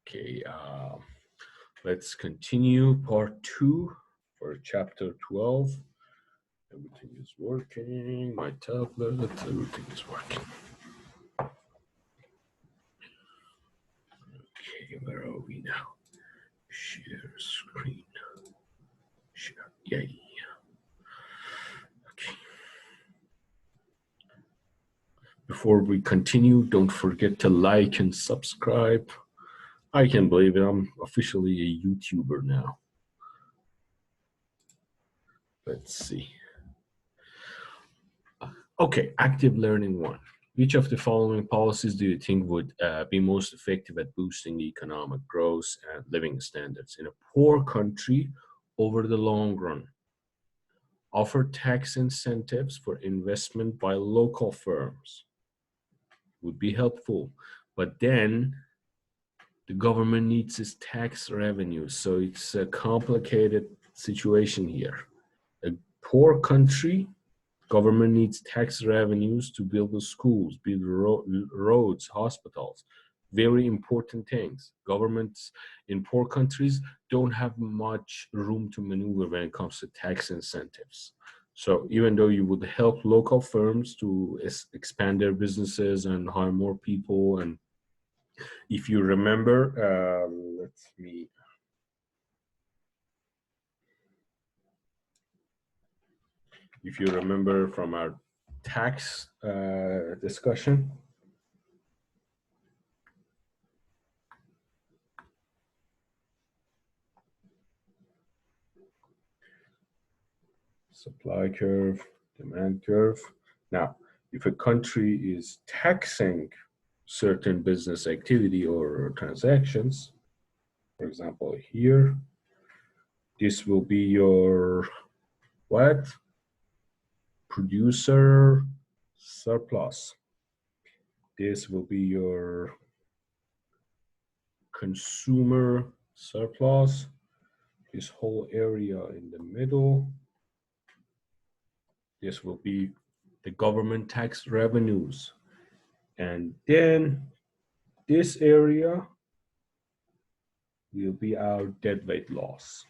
Okay, let's continue part 2 for chapter 12. Everything is working, my tablet, everything is working. Okay, where are we now? Share screen. Share, yay. Okay. Before we continue, don't forget to like and subscribe. I can't believe it, I'm officially a YouTuber now. Let's see. Okay, active learning 1. Which of the following policies do you think would be most effective at boosting economic growth and living standards in a poor country over the long run? Offer tax incentives for investment by local firms. Would be helpful, but then the government needs its tax revenue, so it's a complicated situation here. A poor country, government needs tax revenues to build the schools, build roads, hospitals, very important things. Governments in poor countries don't have much room to maneuver when it comes to tax incentives. So even though you would help local firms to expand their businesses and hire more people, and if you remember, if you remember from our tax discussion, supply curve, demand curve. Now, if a country is taxing certain business activity or transactions, for example, here, this will be your what? Producer surplus. This will be your consumer surplus. This whole area in the middle. This will be the government tax revenues. And then this area will be our deadweight loss,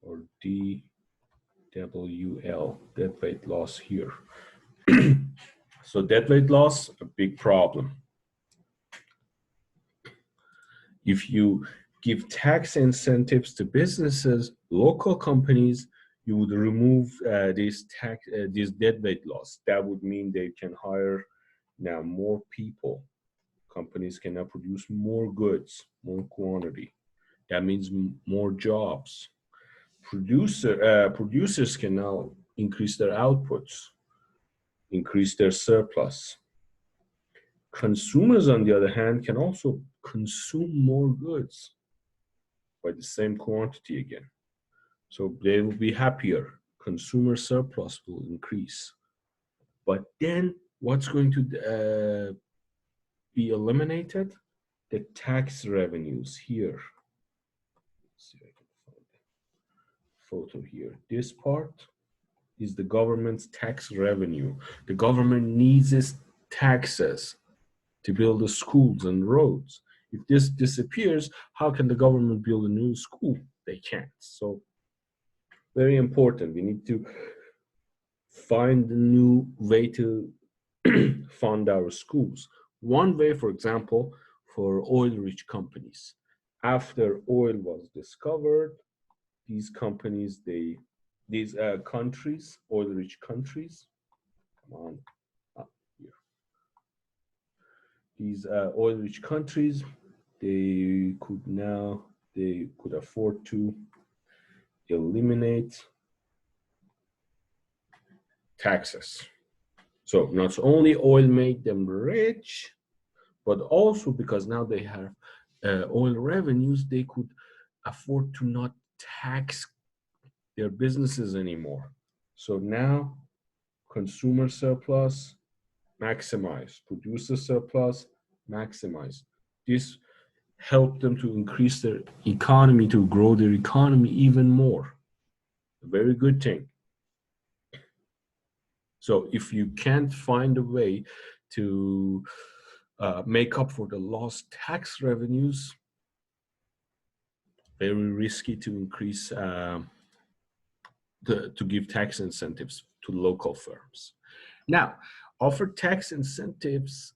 or DWL, deadweight loss here. So deadweight loss, a big problem. If you give tax incentives to businesses, local companies, you would remove this deadweight loss. That would mean they can hire now more people. Companies can now produce more goods, more quantity. That means more jobs. Producers can now increase their outputs, increase their surplus. Consumers, on the other hand, can also consume more goods by the same quantity again. So they will be happier. Consumer surplus will increase. But then what's going to be eliminated? The tax revenues here. Let's see if I can find the photo here. This part is the government's tax revenue. The government needs its taxes to build the schools and roads. If this disappears, how can the government build a new school? They can't. So very important. We need to find a new way to fund our schools. One way, for example, for oil-rich companies. After oil was discovered, these companies, these countries, oil-rich countries, come on, up here. These oil-rich countries, they could afford to eliminate taxes. So not only oil made them rich, but also because now they have oil revenues, they could afford to not tax their businesses anymore. So now consumer surplus, maximize, producer surplus, maximize. This helped them to increase their economy, to grow their economy even more. A very good thing. So if you can't find a way to make up for the lost tax revenues, very risky to increase, to give tax incentives to local firms. Now, offer tax incentives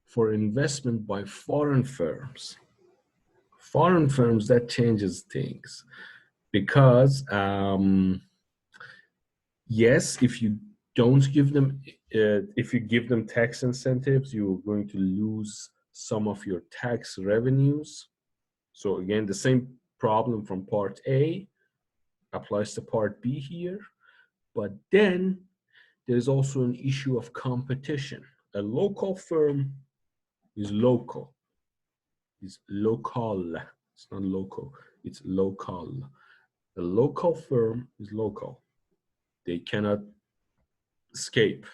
for investment by foreign firms. Foreign firms, that changes things because yes, if you don't give them, if you give them tax incentives, you're going to lose some of your tax revenues. So again, the same problem from part A applies to part B here, but then there's also an issue of competition. A local firm is local, is local. It's not local, it's local. A local firm is local. They cannot escape.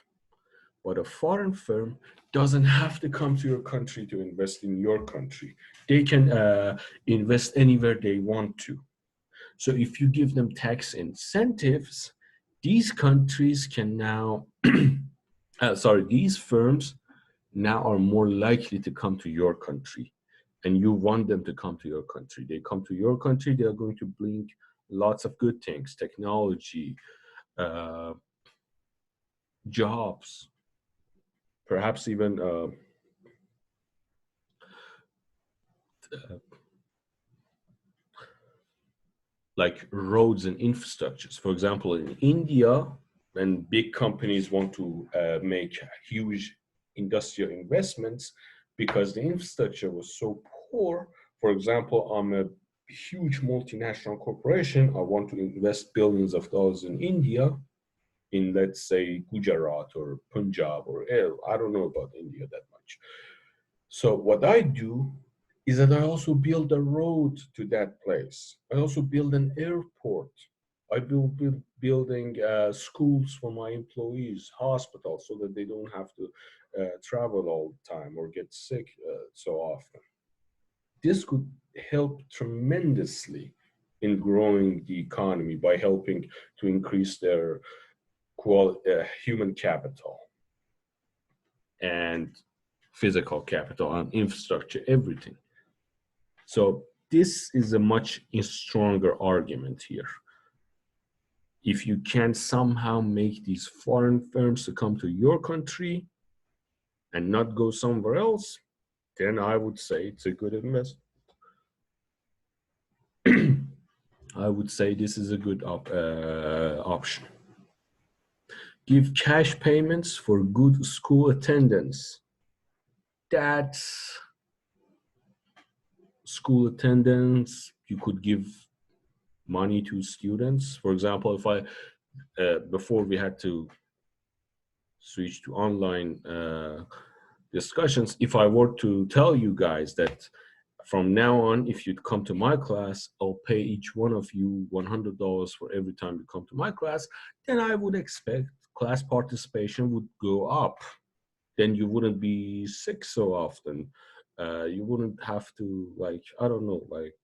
But a foreign firm doesn't have to come to your country to invest in your country. They can invest anywhere they want to. So if you give them tax incentives, these countries can now, these firms now are more likely to come to your country. And you want them to come to your country. They come to your country, they are going to bring lots of good things, technology, jobs, perhaps even like roads and infrastructures. For example, in India, when big companies want to make huge industrial investments because the infrastructure was so poor. For example, I'm a huge multinational corporation. I want to invest billions of dollars in India, in let's say Gujarat or Punjab or I don't know about India that much. So what I do is that I also build a road to that place. I also build an airport. I build building schools for my employees, hospitals, so that they don't have to travel all the time or get sick so often. This could help tremendously in growing the economy by helping to increase their human capital and physical capital and infrastructure, everything. So this is a much stronger argument here. If you can somehow make these foreign firms to come to your country and not go somewhere else, then I would say it's a good investment. I would say this is a good option. Give cash payments for good school attendance. That's school attendance. You could give money to students. For example, if I before we had to switch to online discussions, if I were to tell you guys that from now on, if you'd come to my class, I'll pay each one of you $100 for every time you come to my class, then I would expect class participation would go up. Then you wouldn't be sick so often. You wouldn't have to, like, I don't know, like,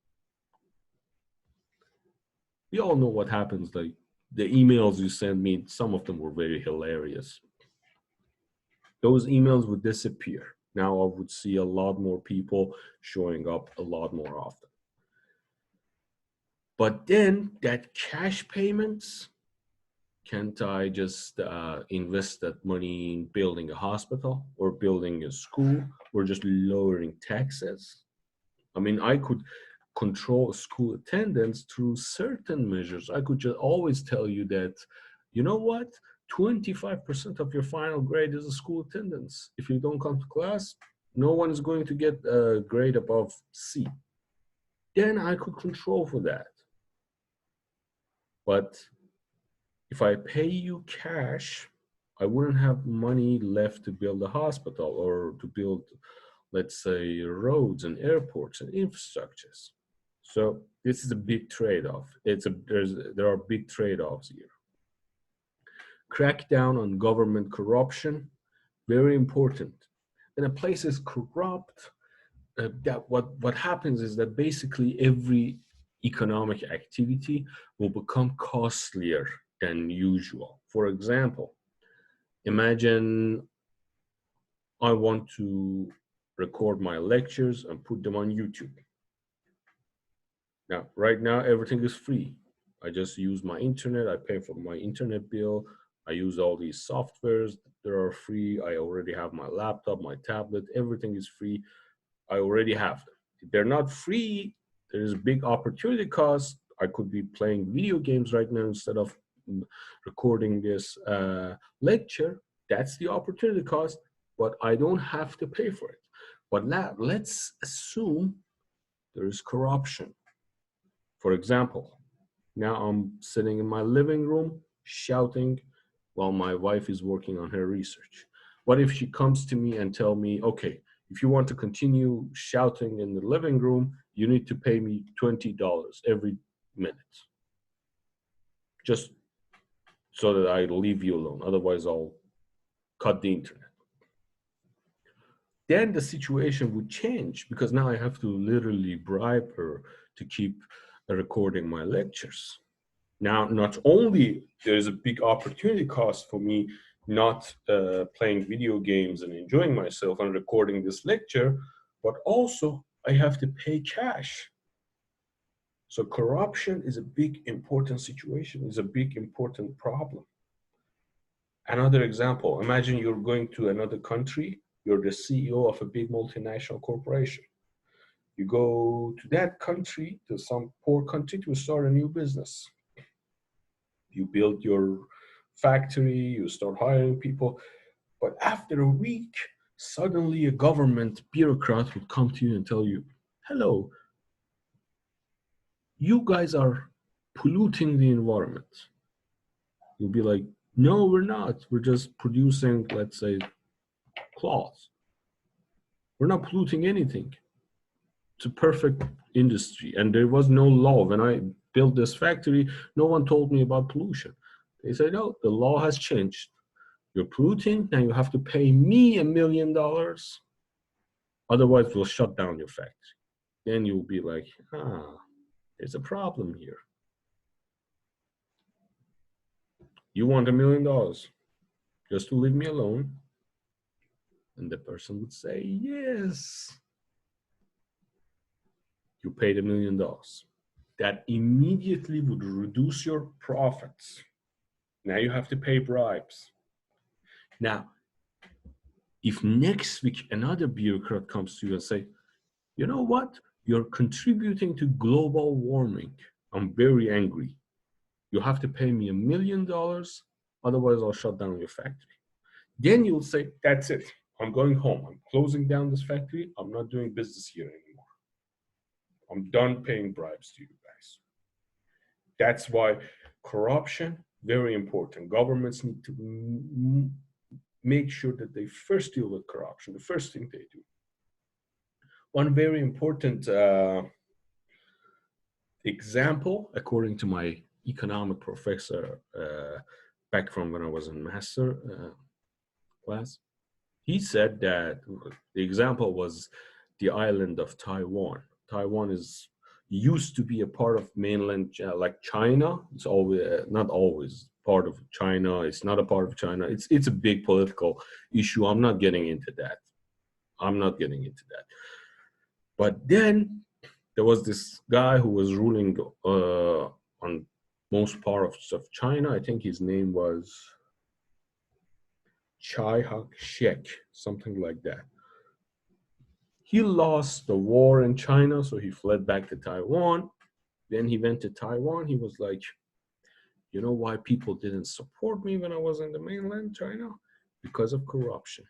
we all know what happens. Like, the emails you send me, some of them were very hilarious. Those emails would disappear. Now I would see a lot more people showing up a lot more often. But then that cash payments, can't I just invest that money in building a hospital or building a school or just lowering taxes? I mean, I could control school attendance through certain measures. I could just always tell you that, you know what, 25% of your final grade is a school attendance. If you don't come to class, no one is going to get a grade above C. Then I could control for that. But if I pay you cash, I wouldn't have money left to build a hospital or to build, let's say, roads and airports and infrastructures. So this is a big trade-off. There are big trade-offs here. Crack down on government corruption, very important. When a place is corrupt, what happens is that basically every economic activity will become costlier than usual. For example, imagine I want to record my lectures and put them on YouTube. Now, right now, everything is free. I just use my internet. I pay for my internet bill. I use all these softwares that are free. I already have my laptop, my tablet. Everything is free. I already have them. If they're not free, there's a big opportunity cost. I could be playing video games right now instead of recording this lecture. That's the opportunity cost, but I don't have to pay for it. But now let's assume there is corruption. For example, now I'm sitting in my living room shouting while my wife is working on her research. What if she comes to me and tell me, okay, if you want to continue shouting in the living room, you need to pay me $20 every minute, just so that I leave you alone. Otherwise, I'll cut the internet. Then the situation would change because now I have to literally bribe her to keep recording my lectures. Now, not only there's a big opportunity cost for me not playing video games and enjoying myself and recording this lecture, but also I have to pay cash. So corruption is a big important situation, is a big important problem. Another example, imagine you're going to another country, you're the CEO of a big multinational corporation. You go to that country, to some poor country, to start a new business. You build your factory, you start hiring people, but after a week, suddenly a government bureaucrat would come to you and tell you, hello, you guys are polluting the environment. You'll be like, no, we're not. We're just producing, let's say, cloth. We're not polluting anything. It's a perfect industry. And there was no law. When I built this factory, no one told me about pollution. They said, no, the law has changed. You're polluting, now you have to pay me $1 million. Otherwise, we'll shut down your factory. Then you'll be like, there's a problem here. You want $1 million just to leave me alone? And the person would say, yes. You paid $1 million. That immediately would reduce your profits. Now you have to pay bribes. Now, if next week another bureaucrat comes to you and say, you know what? You're contributing to global warming. I'm very angry. You have to pay me $1 million, otherwise I'll shut down your factory. Then you'll say, that's it. I'm going home. I'm closing down this factory. I'm not doing business here anymore. I'm done paying bribes to you guys. That's why corruption, very important. Governments need to make sure that they first deal with corruption, the first thing they do. One very important example, according to my economic professor back from when I was in master class, he said that the example was the island of Taiwan. Taiwan used to be a part of mainland like China. It's always not always part of China. It's not a part of China. It's a big political issue. I'm not getting into that. But then there was this guy who was ruling on most parts of China. I think his name was Chai Hak-shek, something like that. He lost the war in China, so he fled back to Taiwan. Then he went to Taiwan. He was like, you know why people didn't support me when I was in the mainland China? Because of corruption.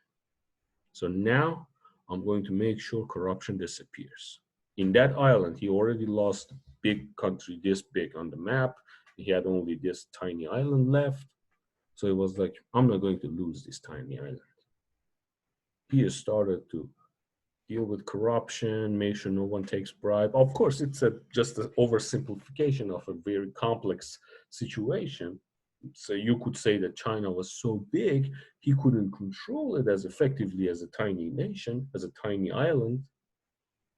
So now I'm going to make sure corruption disappears. In that island, he already lost a big country this big on the map. He had only this tiny island left. So it was like, I'm not going to lose this tiny island. He has started to deal with corruption, make sure no one takes bribe. Of course, it's just an oversimplification of a very complex situation. So you could say that China was so big, he couldn't control it as effectively as a tiny nation, as a tiny island.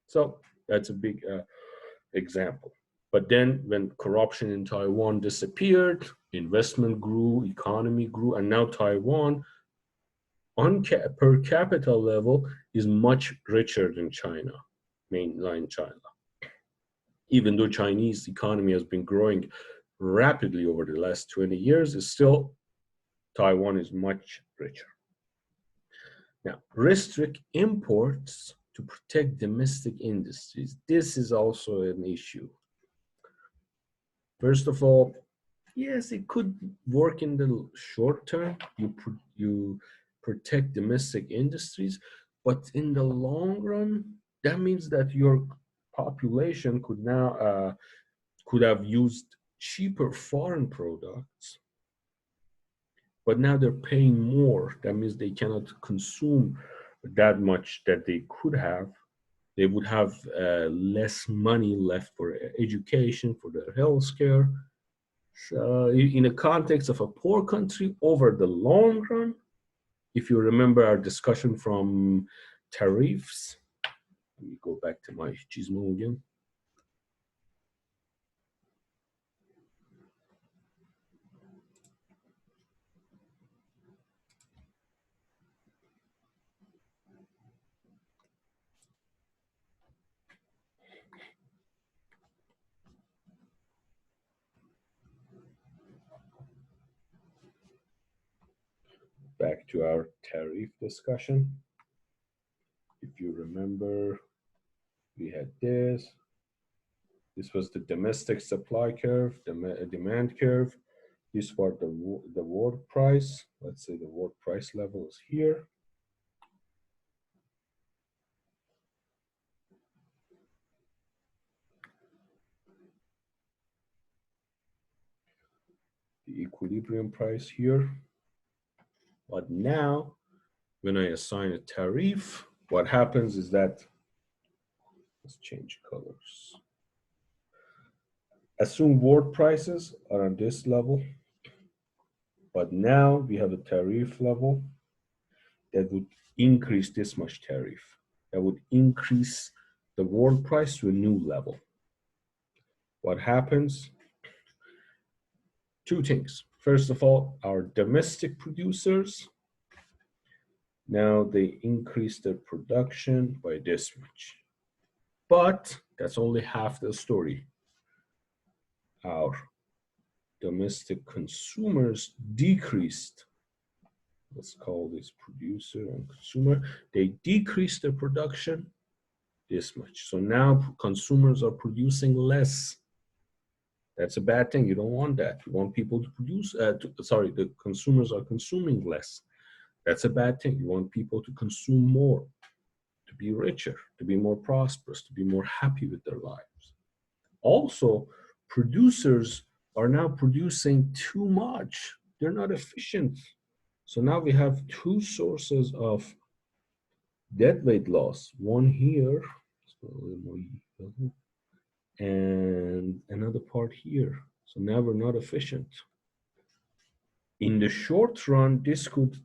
So that's a big example. But then when corruption in Taiwan disappeared, investment grew, economy grew, and now Taiwan on per capita level is much richer than China, mainland China. even though Chinese economy has been growing rapidly over the last 20 years, is still Taiwan is much richer. Now, restrict imports to protect domestic industries. This is also an issue. First of all, yes, it could work in the short term. You protect domestic industries, but in the long run, that means that your population could have used cheaper foreign products, but now they're paying more. That means they cannot consume that much that they could have. They would have less money left for education, for their health care. So in the context of a poor country, over the long run, if you remember our discussion from tariffs, let me go back to my Gizmo again. Back to our tariff discussion. If you remember, we had this. This was the domestic supply curve, the demand curve. This was the world price. Let's say the world price level is here. The equilibrium price here. But now, when I assign a tariff, what happens is that, let's change colors. Assume world prices are on this level, but now we have a tariff level that would increase this much tariff. That would increase the world price to a new level. What happens? Two things. First of all, our domestic producers, now they increase their production by this much. But that's only half the story. Our domestic consumers decreased. Let's call this producer and consumer. They decreased their production this much. So now consumers are producing less. That's a bad thing. You don't want that. You want people to produce, the consumers are consuming less. That's a bad thing. You want people to consume more, to be richer, to be more prosperous, to be more happy with their lives. Also, producers are now producing too much. They're not efficient. So now we have two sources of deadweight loss. One here, and another part here. So now we're not efficient. In the short run, this could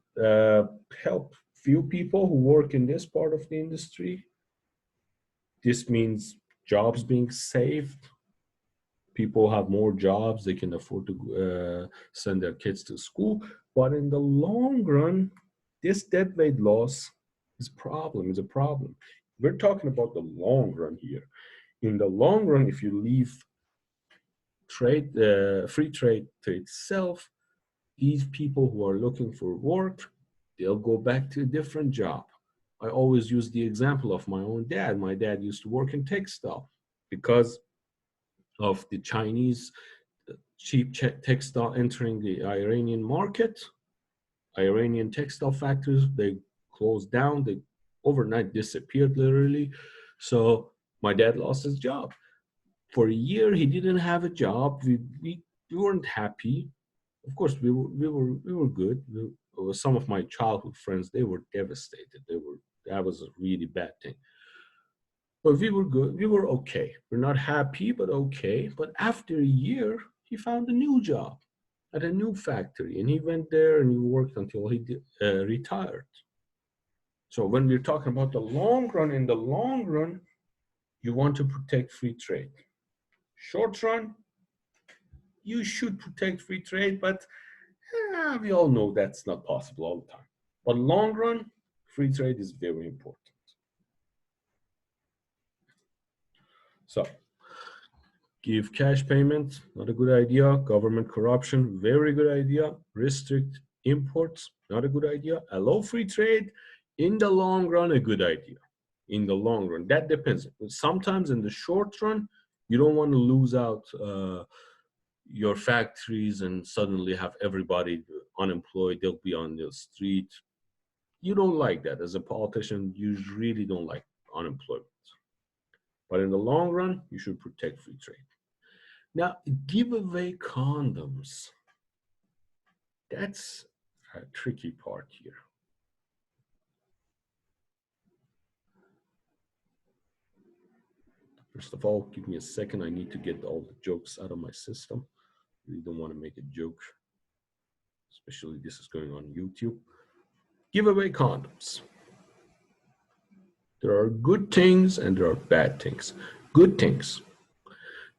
help few people who work in this part of the industry. This means jobs being saved. People have more jobs, they can afford to send their kids to school. But in the long run, this deadweight loss is a problem. We're talking about the long run here. In the long run, if you leave free trade to itself, these people who are looking for work, they'll go back to a different job. I always use the example of my own dad. My dad used to work in textile because of the Chinese cheap textile entering the Iranian market. Iranian textile factories, they closed down, they overnight disappeared literally. So my dad lost his job. For a year, he didn't have a job. We weren't happy. Of course, we were good. Some of my childhood friends, they were devastated. That was a really bad thing. But we were good. We were okay. We're not happy, but okay. But after a year, he found a new job at a new factory, and he went there and he worked until he retired. So when we're talking about the long run, in the long run, you want to protect free trade. Short run, you should protect free trade, but we all know that's not possible all the time. But long run, free trade is very important. So Give cash payment, not a good idea. Government corruption, very good idea. Restrict imports, not a good idea. Allow free trade, in the long run, a good idea. In the long run, that depends. Sometimes in the short run, you don't want to lose out your factories and suddenly have everybody unemployed. They'll be on the street. You don't like that. As a politician, you really don't like unemployment. But in the long run, you should protect free trade. Now, give away condoms. That's a tricky part here. First of all, give me a second. I need to get all the jokes out of my system. Really don't want to make a joke, especially this is going on YouTube. Give away condoms. There are good things and there are bad things. Good things.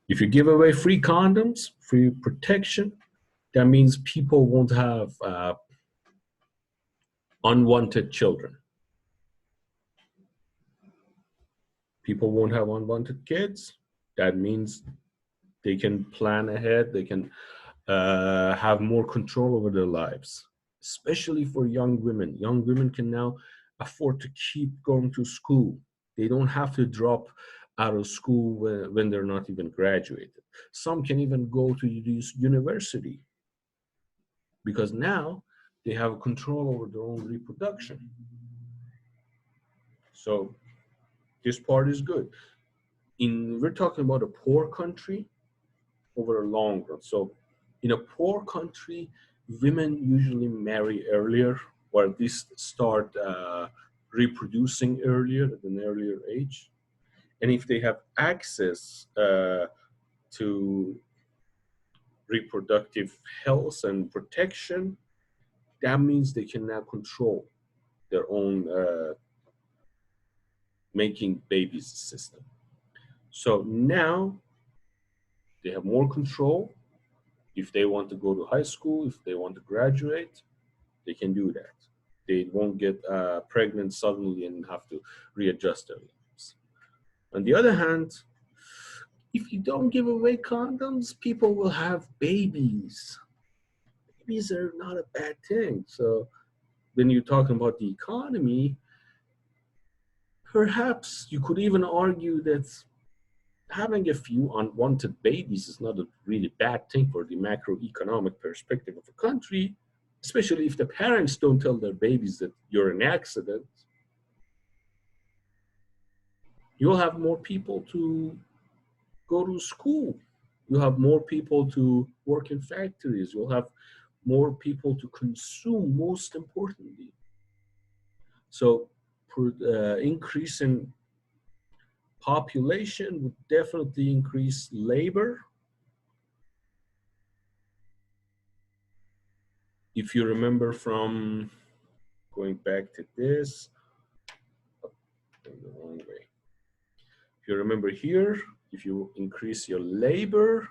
If you give away free condoms, free protection, that means people won't have unwanted children. People won't have unwanted kids. That means they can plan ahead. They can have more control over their lives, especially for young women. Young women can now afford to keep going to school. They don't have to drop out of school when they're not even graduated. Some can even go to university because now they have control over their own reproduction. So this part is good. We're talking about a poor country over a long run. So in a poor country, women usually marry earlier or at least start reproducing earlier at an earlier age. And if they have access to reproductive health and protection, that means they can now control their own making babies system. So now they have more control. If they want to go to high school, if they want to graduate, they can do that. They won't get pregnant suddenly and have to readjust their lives. On the other hand, if you don't give away condoms, people will have babies. Babies are not a bad thing. So when you're talking about the economy, perhaps you could even argue that having a few unwanted babies is not a really bad thing for the macroeconomic perspective of a country, especially if the parents don't tell their babies that you're an accident. You'll have more people to go to school. You'll have more people to work in factories. You'll have more people to consume, most importantly. So increase in population would definitely increase labor. If you remember from going back to this, going the wrong way. If you remember here, if you increase your labor,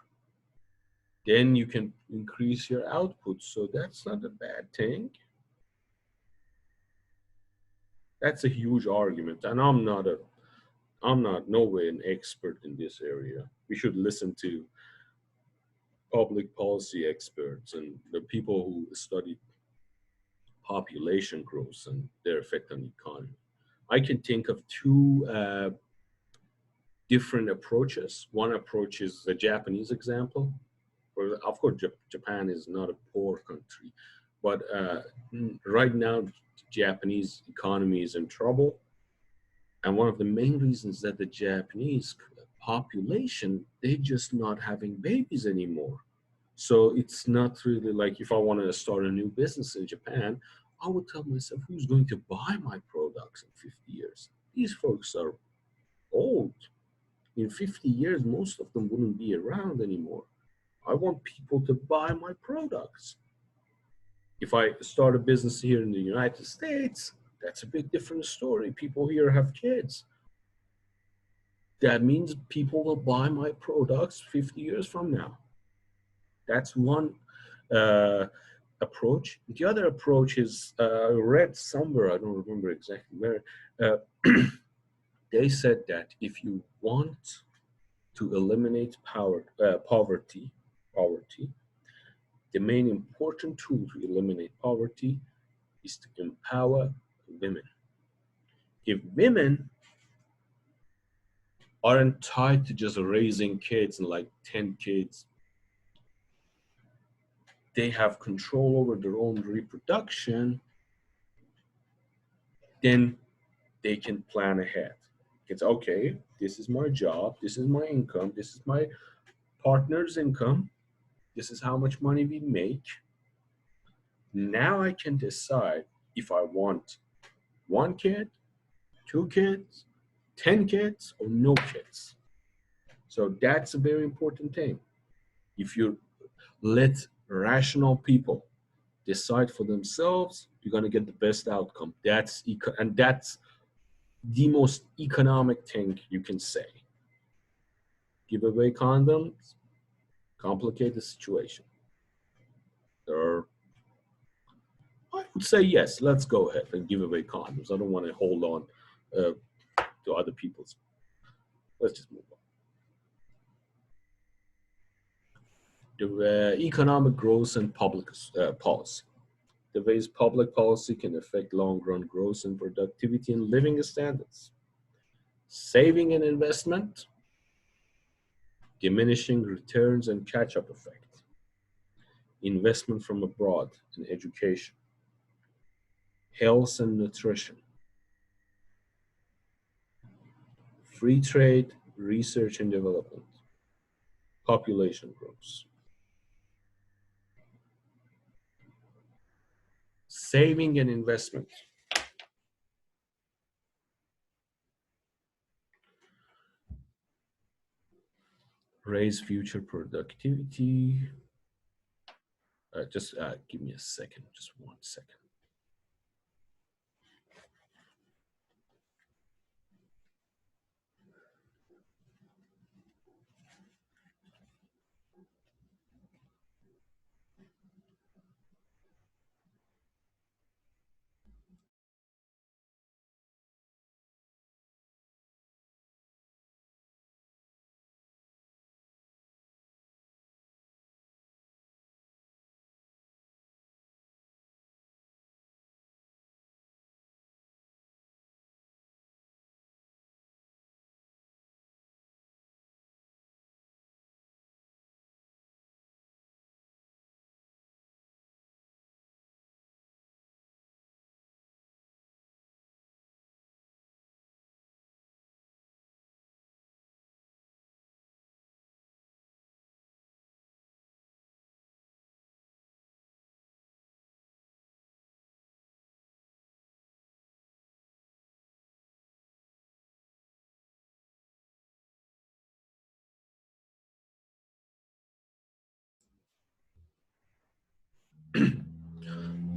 then you can increase your output. So that's not a bad thing. That's a huge argument, and I'm not no way an expert in this area. We should listen to public policy experts and the people who study population growth and their effect on the economy. I can think of two different approaches. One approach is the Japanese example. Of course, Japan is not a poor country, but right now, the Japanese economy is in trouble. And one of the main reasons that the Japanese population, they're just not having babies anymore. So it's not really like if I want to start a new business in Japan, I would tell myself, who's going to buy my products in 50 years? These folks are old. In 50 years, most of them wouldn't be around anymore. I want people to buy my products. If I start a business here in the United States, that's a big different story. People here have kids. That means people will buy my products 50 years from now. That's one approach. The other approach is I read somewhere, I don't remember exactly where, they said that if you want to eliminate poverty, the main important tool to eliminate poverty is to empower women. If women aren't tied to just raising kids and like 10 kids, they have control over their own reproduction, then they can plan ahead. It's okay, this is my job, this is my income, this is my partner's income, this is how much money we make. Now I can decide if I want one kid, two kids, 10 kids, or no kids. So that's a very important thing. If you let rational people decide for themselves, you're going to get the best outcome. And that's the most economic thing you can say. Give away condoms, complicate the situation. Or I would say yes, let's go ahead and give away condoms. I don't want to hold on to other people's. Let's just move on. The economic growth and public policy. The ways public policy can affect long-run growth and productivity and living standards. Saving and investment, diminishing returns and catch-up effect. Investment from abroad in education. Health and nutrition. Free trade, research and development. Population growth. Saving and investment. Raise future productivity. Just give me a second, just 1 second.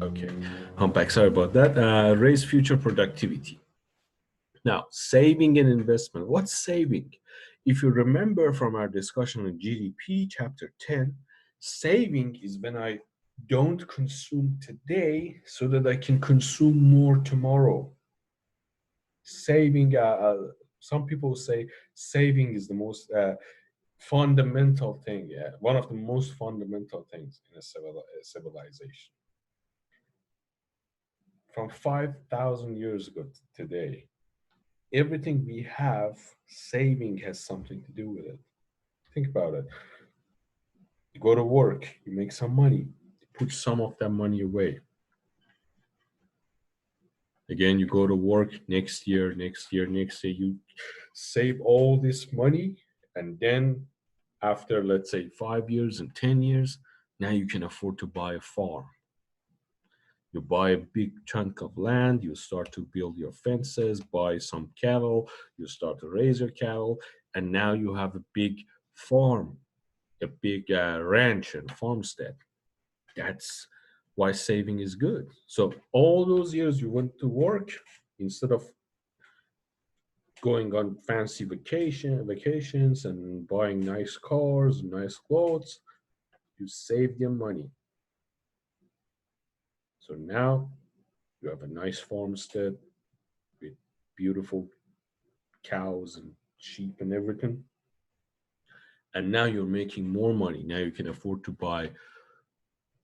Okay, I'm back. Sorry about that. Raise future productivity. Now, saving and investment. What's saving? If you remember from our discussion on GDP, chapter 10, saving is when I don't consume today so that I can consume more tomorrow. Saving, some people say saving is the most fundamental thing, one of the most fundamental things in a civilization. From 5,000 years ago to today, everything we have, saving has something to do with it. Think about it. You go to work, you make some money, you put some of that money away. Again, you go to work next year, you save all this money, and then after, let's say, 5 years and 10 years, now you can afford to buy a farm. You buy a big chunk of land, you start to build your fences, buy some cattle, you start to raise your cattle, and now you have a big farm, a big ranch and farmstead. That's why saving is good. So all those years you went to work, instead of going on fancy vacations and buying nice cars, nice clothes, you saved your money. So now you have a nice farmstead with beautiful cows and sheep and everything. And now you're making more money. Now you can afford to buy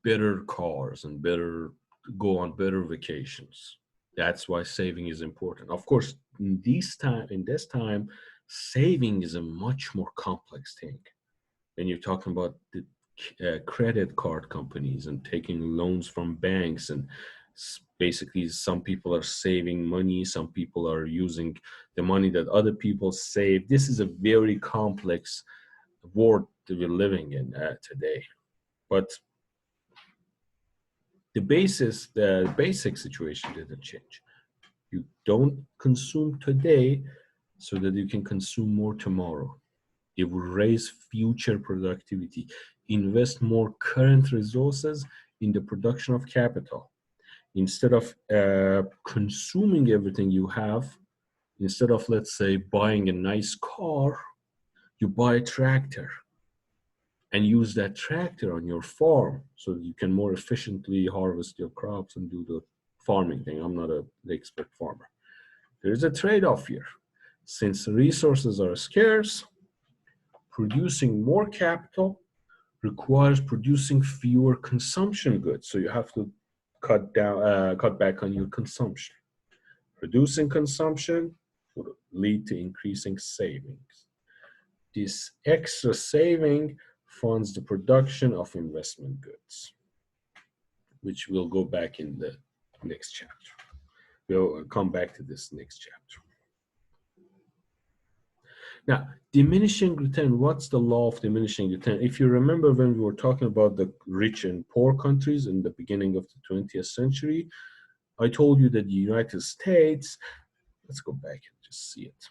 better cars and better go on better vacations. That's why saving is important. Of course, in this time, saving is a much more complex thing. When you're talking about the credit card companies and taking loans from banks, and basically some people are saving money, some people are using the money that other people save. This is a very complex world that we're living in today. But the basic situation didn't change. You don't consume today so that you can consume more tomorrow. It will raise future productivity. Invest more current resources in the production of capital. Instead of consuming everything you have, instead of, let's say, buying a nice car, you buy a tractor and use that tractor on your farm so that you can more efficiently harvest your crops and do the farming thing. I'm not an expert farmer. There is a trade-off here. Since resources are scarce, producing more capital requires producing fewer consumption goods. So you have to cut back on your consumption. Reducing consumption would lead to increasing savings. This extra saving funds the production of investment goods, which we'll go back in the next chapter. We'll come back to this next chapter. Now, diminishing return, what's the law of diminishing return? If you remember when we were talking about the rich and poor countries in the beginning of the 20th century, I told you that the United States, let's go back and just see it.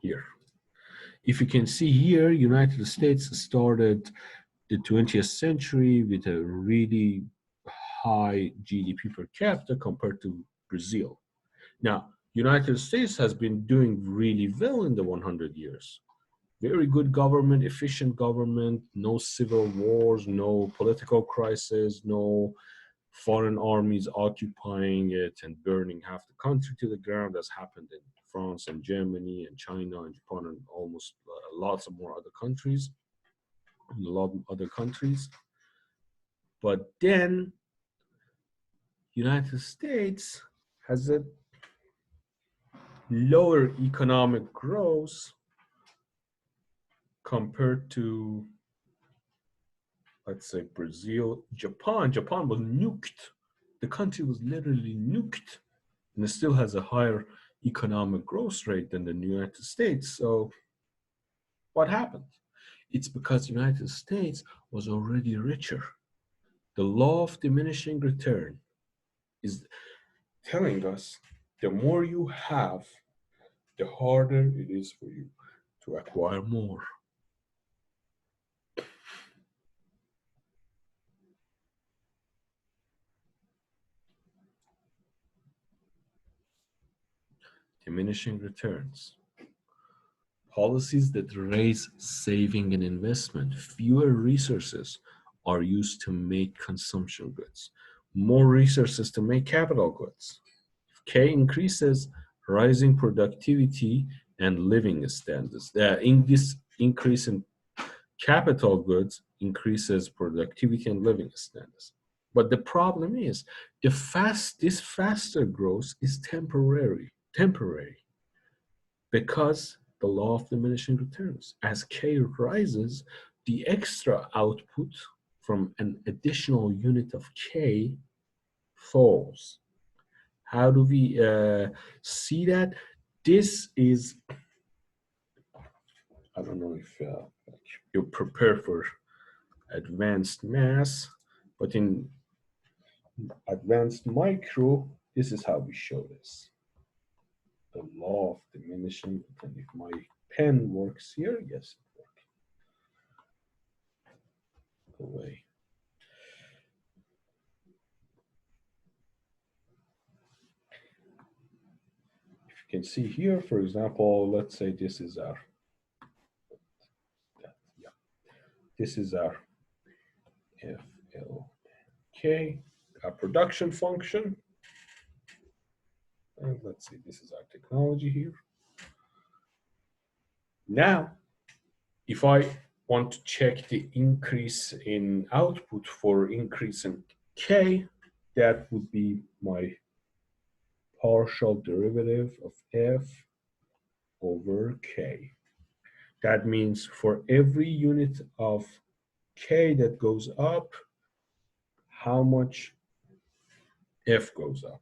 Here. If you can see here, United States started the 20th century with a really high GDP per capita compared to Brazil. Now, United States has been doing really well in the 100 years. Very good government, efficient government, no civil wars, no political crisis, no foreign armies occupying it and burning half the country to the ground, as happened in France and Germany and China and Japan and almost lots of more other countries, a lot of other countries. But then United States has a lower economic growth compared to, let's say, Brazil, Japan. Japan was nuked. The country was literally nuked, and it still has a higher economic growth rate than the United States. So what happened? It's because the United States was already richer. The law of diminishing return is telling us the more you have, the harder it is for you to acquire more. Diminishing returns. Policies that raise saving and investment. Fewer resources are used to make consumption goods. More resources to make capital goods. K increases, rising productivity and living standards. In this increase in capital goods increases productivity and living standards. But the problem is this faster growth is temporary, because the law of diminishing returns. As K rises, the extra output from an additional unit of K falls. How do we see that? This is, I don't know if you're prepared for advanced math, but in advanced micro, this is how we show this. The law of diminishing, and if my pen works here, yes, it works. Away. If you can see here, for example, let's say this is our, yeah, this is our FLK, our production function. And let's see, this is our technology here. Now, if I want to check the increase in output for increase in K, that would be my partial derivative of F over K. That means for every unit of K that goes up, how much F goes up.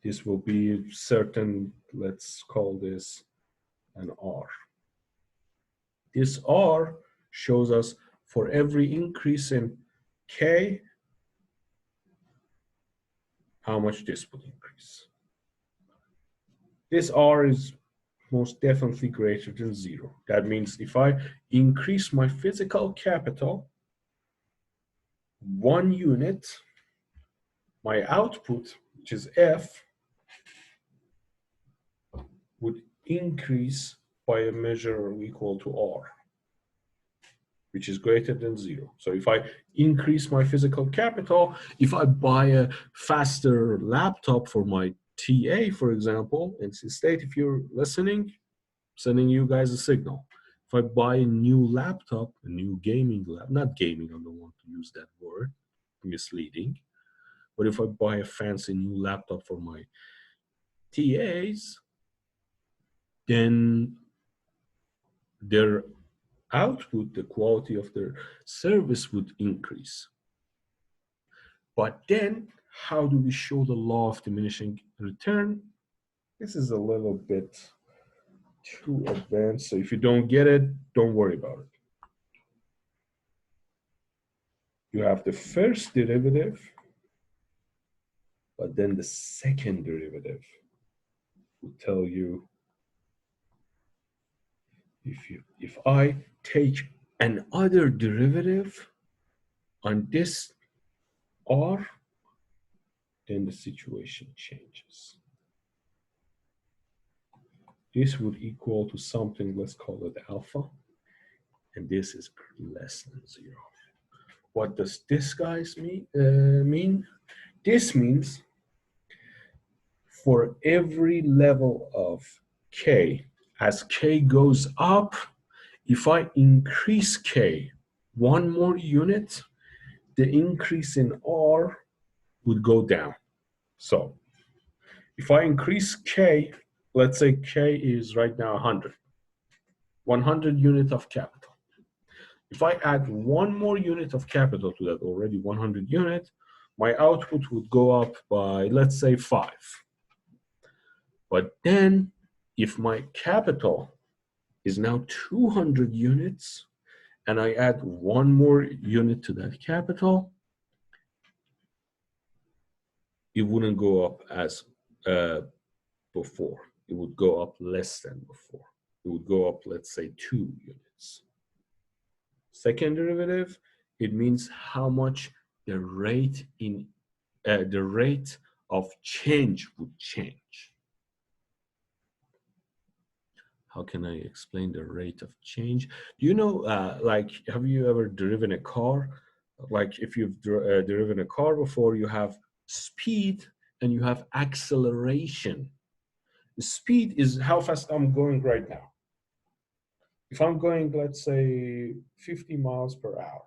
This will be certain, let's call this an R. This R shows us for every increase in K, how much this will increase. This R is most definitely greater than 0. That means if I increase my physical capital 1 unit, my output, which is F, would increase by a measure equal to R, which is greater than 0. So if I increase my physical capital, if I buy a faster laptop for my TA, for example, NC State, if you're listening, sending you guys a signal. If I buy a new laptop, a new gaming laptop, not gaming, I don't want to use that word, misleading, but if I buy a fancy new laptop for my TAs, then their output, the quality of their service would increase. But then, how do we show the law of diminishing return? This is a little bit too advanced, so if you don't get it, don't worry about it. You have the first derivative, but then the second derivative will tell you if I take another derivative on this R, then the situation changes. This would equal to something, let's call it alpha, and this is less than 0. What does this guys mean? This means for every level of K, as K goes up, if I increase K 1 more unit, the increase in R would go down. So if I increase K, let's say K is right now 100 unit of capital. If I add 1 more unit of capital to that already 100 unit, my output would go up by, let's say, 5. But then if my capital is now 200 units and I add 1 more unit to that capital, it wouldn't go up as before. It would go up less than before. It would go up, let's say, 2 units. Second derivative, it means how much the rate of change would change. How can I explain the rate of change? Do you know, like, have you ever driven a car? Like, if you've driven a car before, you have speed and you have acceleration. The speed is how fast I'm going right now. If I'm going, let's say, 50 miles per hour,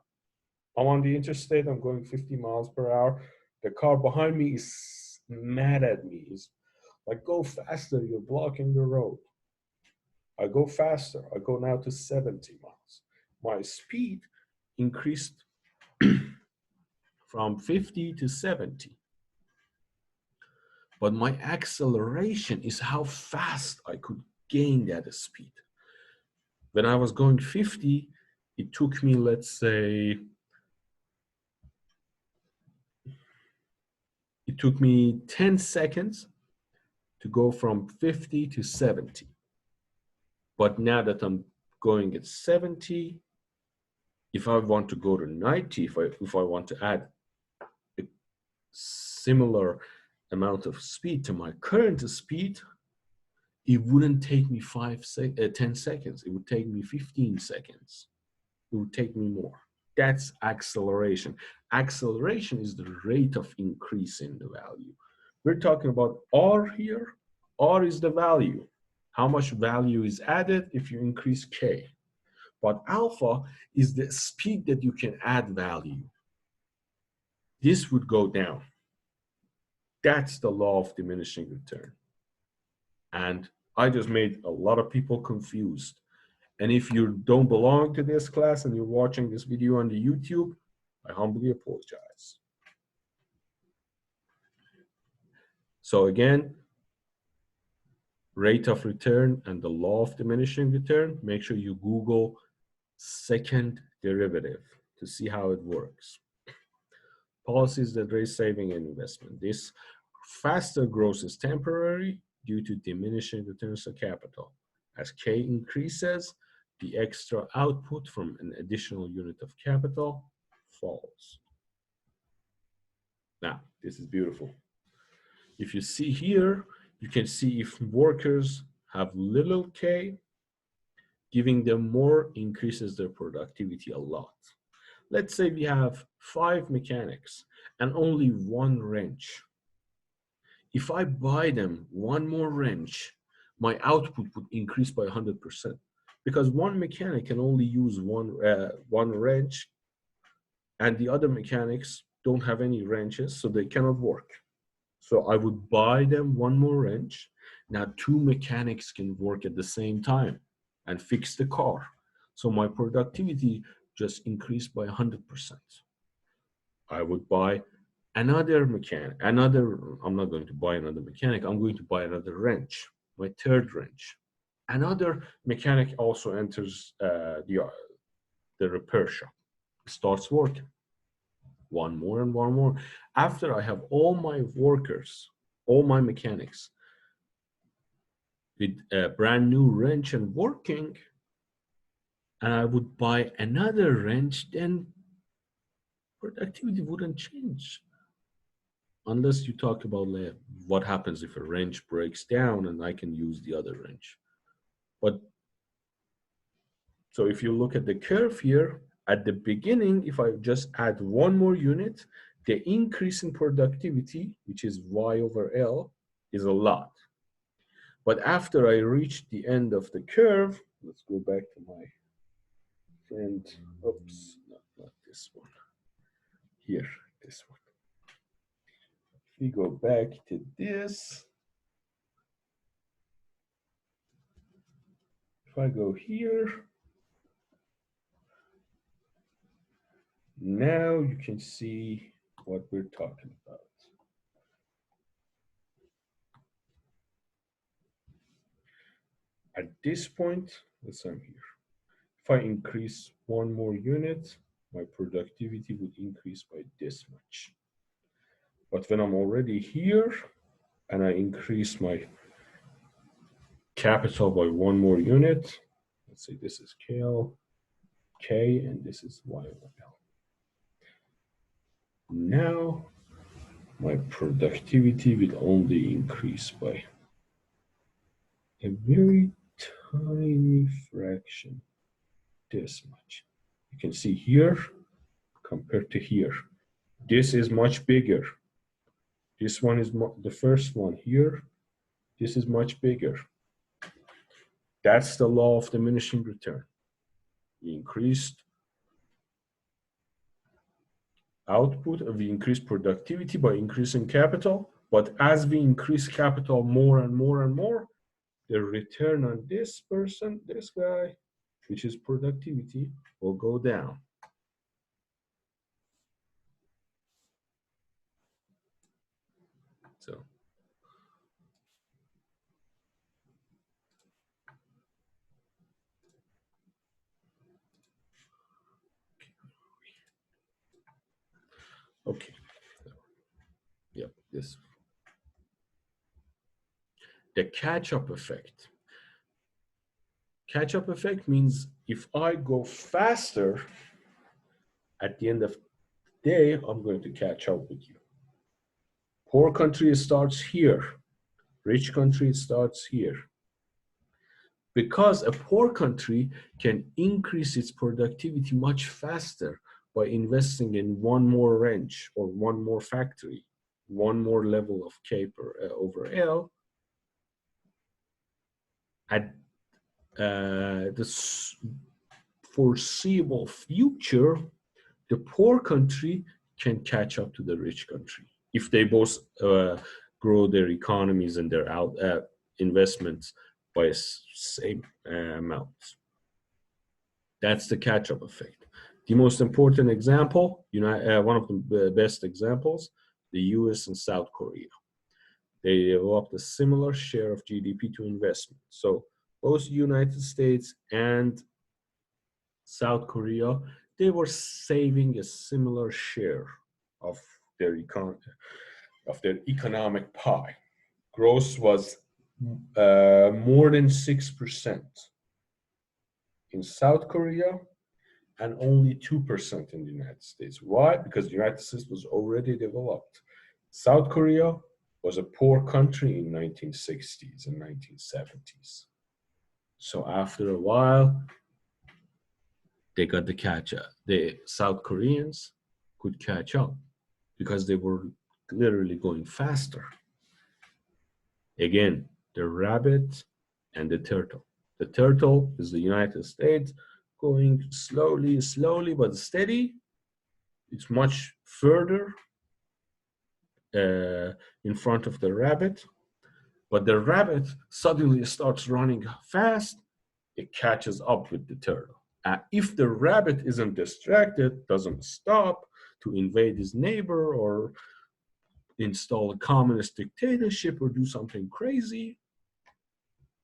I'm on the interstate, I'm going 50 miles per hour. The car behind me is mad at me. It's like, go faster, you're blocking the road. I go faster. I go now to 70 miles. My speed increased from 50 to 70. But my acceleration is how fast I could gain that speed. When I was going 50, it took me, let's say, it took me 10 seconds to go from 50 to 70. But now that I'm going at 70, if I want to go to 90, if I want to add a similar amount of speed to my current speed, it wouldn't take me 10 seconds. It would take me 15 seconds. It would take me more. That's acceleration. Acceleration is the rate of increase in the value. We're talking about R here. R is the value. How much value is added if you increase K. But alpha is the speed that you can add value. This would go down. That's the law of diminishing return. And I just made a lot of people confused. And if you don't belong to this class and you're watching this video on the YouTube, I humbly apologize. So again, rate of return and the law of diminishing return, make sure you Google second derivative to see how it works. Policies that raise saving and investment. This faster growth is temporary due to diminishing returns of capital. As K increases, the extra output from an additional unit of capital falls. Now, this is beautiful. If you see here, you can see if workers have little K, giving them more increases their productivity a lot. Let's say we have 5 mechanics and only 1 wrench. If I buy them 1 more wrench, my output would increase by 100%. Because 1 mechanic can only use one wrench, and the other mechanics don't have any wrenches, so they cannot work. So I would buy them 1 more wrench. Now 2 mechanics can work at the same time and fix the car. So my productivity just increased by 100%. I would buy another mechanic, I'm not going to buy another mechanic, I'm going to buy another wrench, my 3rd wrench. Another mechanic also enters the repair shop, starts working. 1 more and 1 more. After I have all my workers, all my mechanics with a brand new wrench and working, and I would buy another wrench, then productivity wouldn't change. Unless you talk about what happens if a wrench breaks down and I can use the other wrench. But so if you look at the curve here, at the beginning, if I just add 1 more unit, the increase in productivity, which is Y over L, is a lot. But after I reach the end of the curve, let's go back to my friend, oops, not this one, here, this one. If we go back to this, if I go here, now you can see what we're talking about. At this point, let's say I'm here. If I increase 1 more unit, my productivity would increase by this much. But when I'm already here and I increase my capital by 1 more unit, let's say this is KL, K, and this is Y over L. Now, my productivity will only increase by a very tiny fraction, this much. You can see here compared to here. This is much bigger. This one is the first one here. This is much bigger. That's the law of diminishing return. We increased output, we increased productivity by increasing capital, but as we increase capital more and more and more, the return on this person, this guy, which is productivity, will go down. So okay. Yep, this. The catch-up effect. Catch-up effect means if I go faster, at the end of the day, I'm going to catch up with you. Poor country starts here. Rich country starts here. Because a poor country can increase its productivity much faster by investing in 1 more wrench or 1 more factory one more level of K over L, at the foreseeable future, the poor country can catch up to the rich country if they both grow their economies and their investments by the same amount. That's the catch-up effect. The most important example, one of the best examples, the US and South Korea. They developed a similar share of GDP to investment. So both United States and South Korea, they were saving a similar share of their economic pie. Growth was more than 6% in South Korea and only 2% in the United States. Why? Because the United States was already developed. South Korea was a poor country in 1960s and 1970s. So after a while, they got the catch up. The South Koreans could catch up because they were literally going faster. Again, the rabbit and the turtle. The turtle is the United States going slowly, slowly, but steady. It's much further in front of the rabbit. But the rabbit suddenly starts running fast. It catches up with the turtle. If the rabbit isn't distracted, doesn't stop to invade his neighbor or install a communist dictatorship or do something crazy,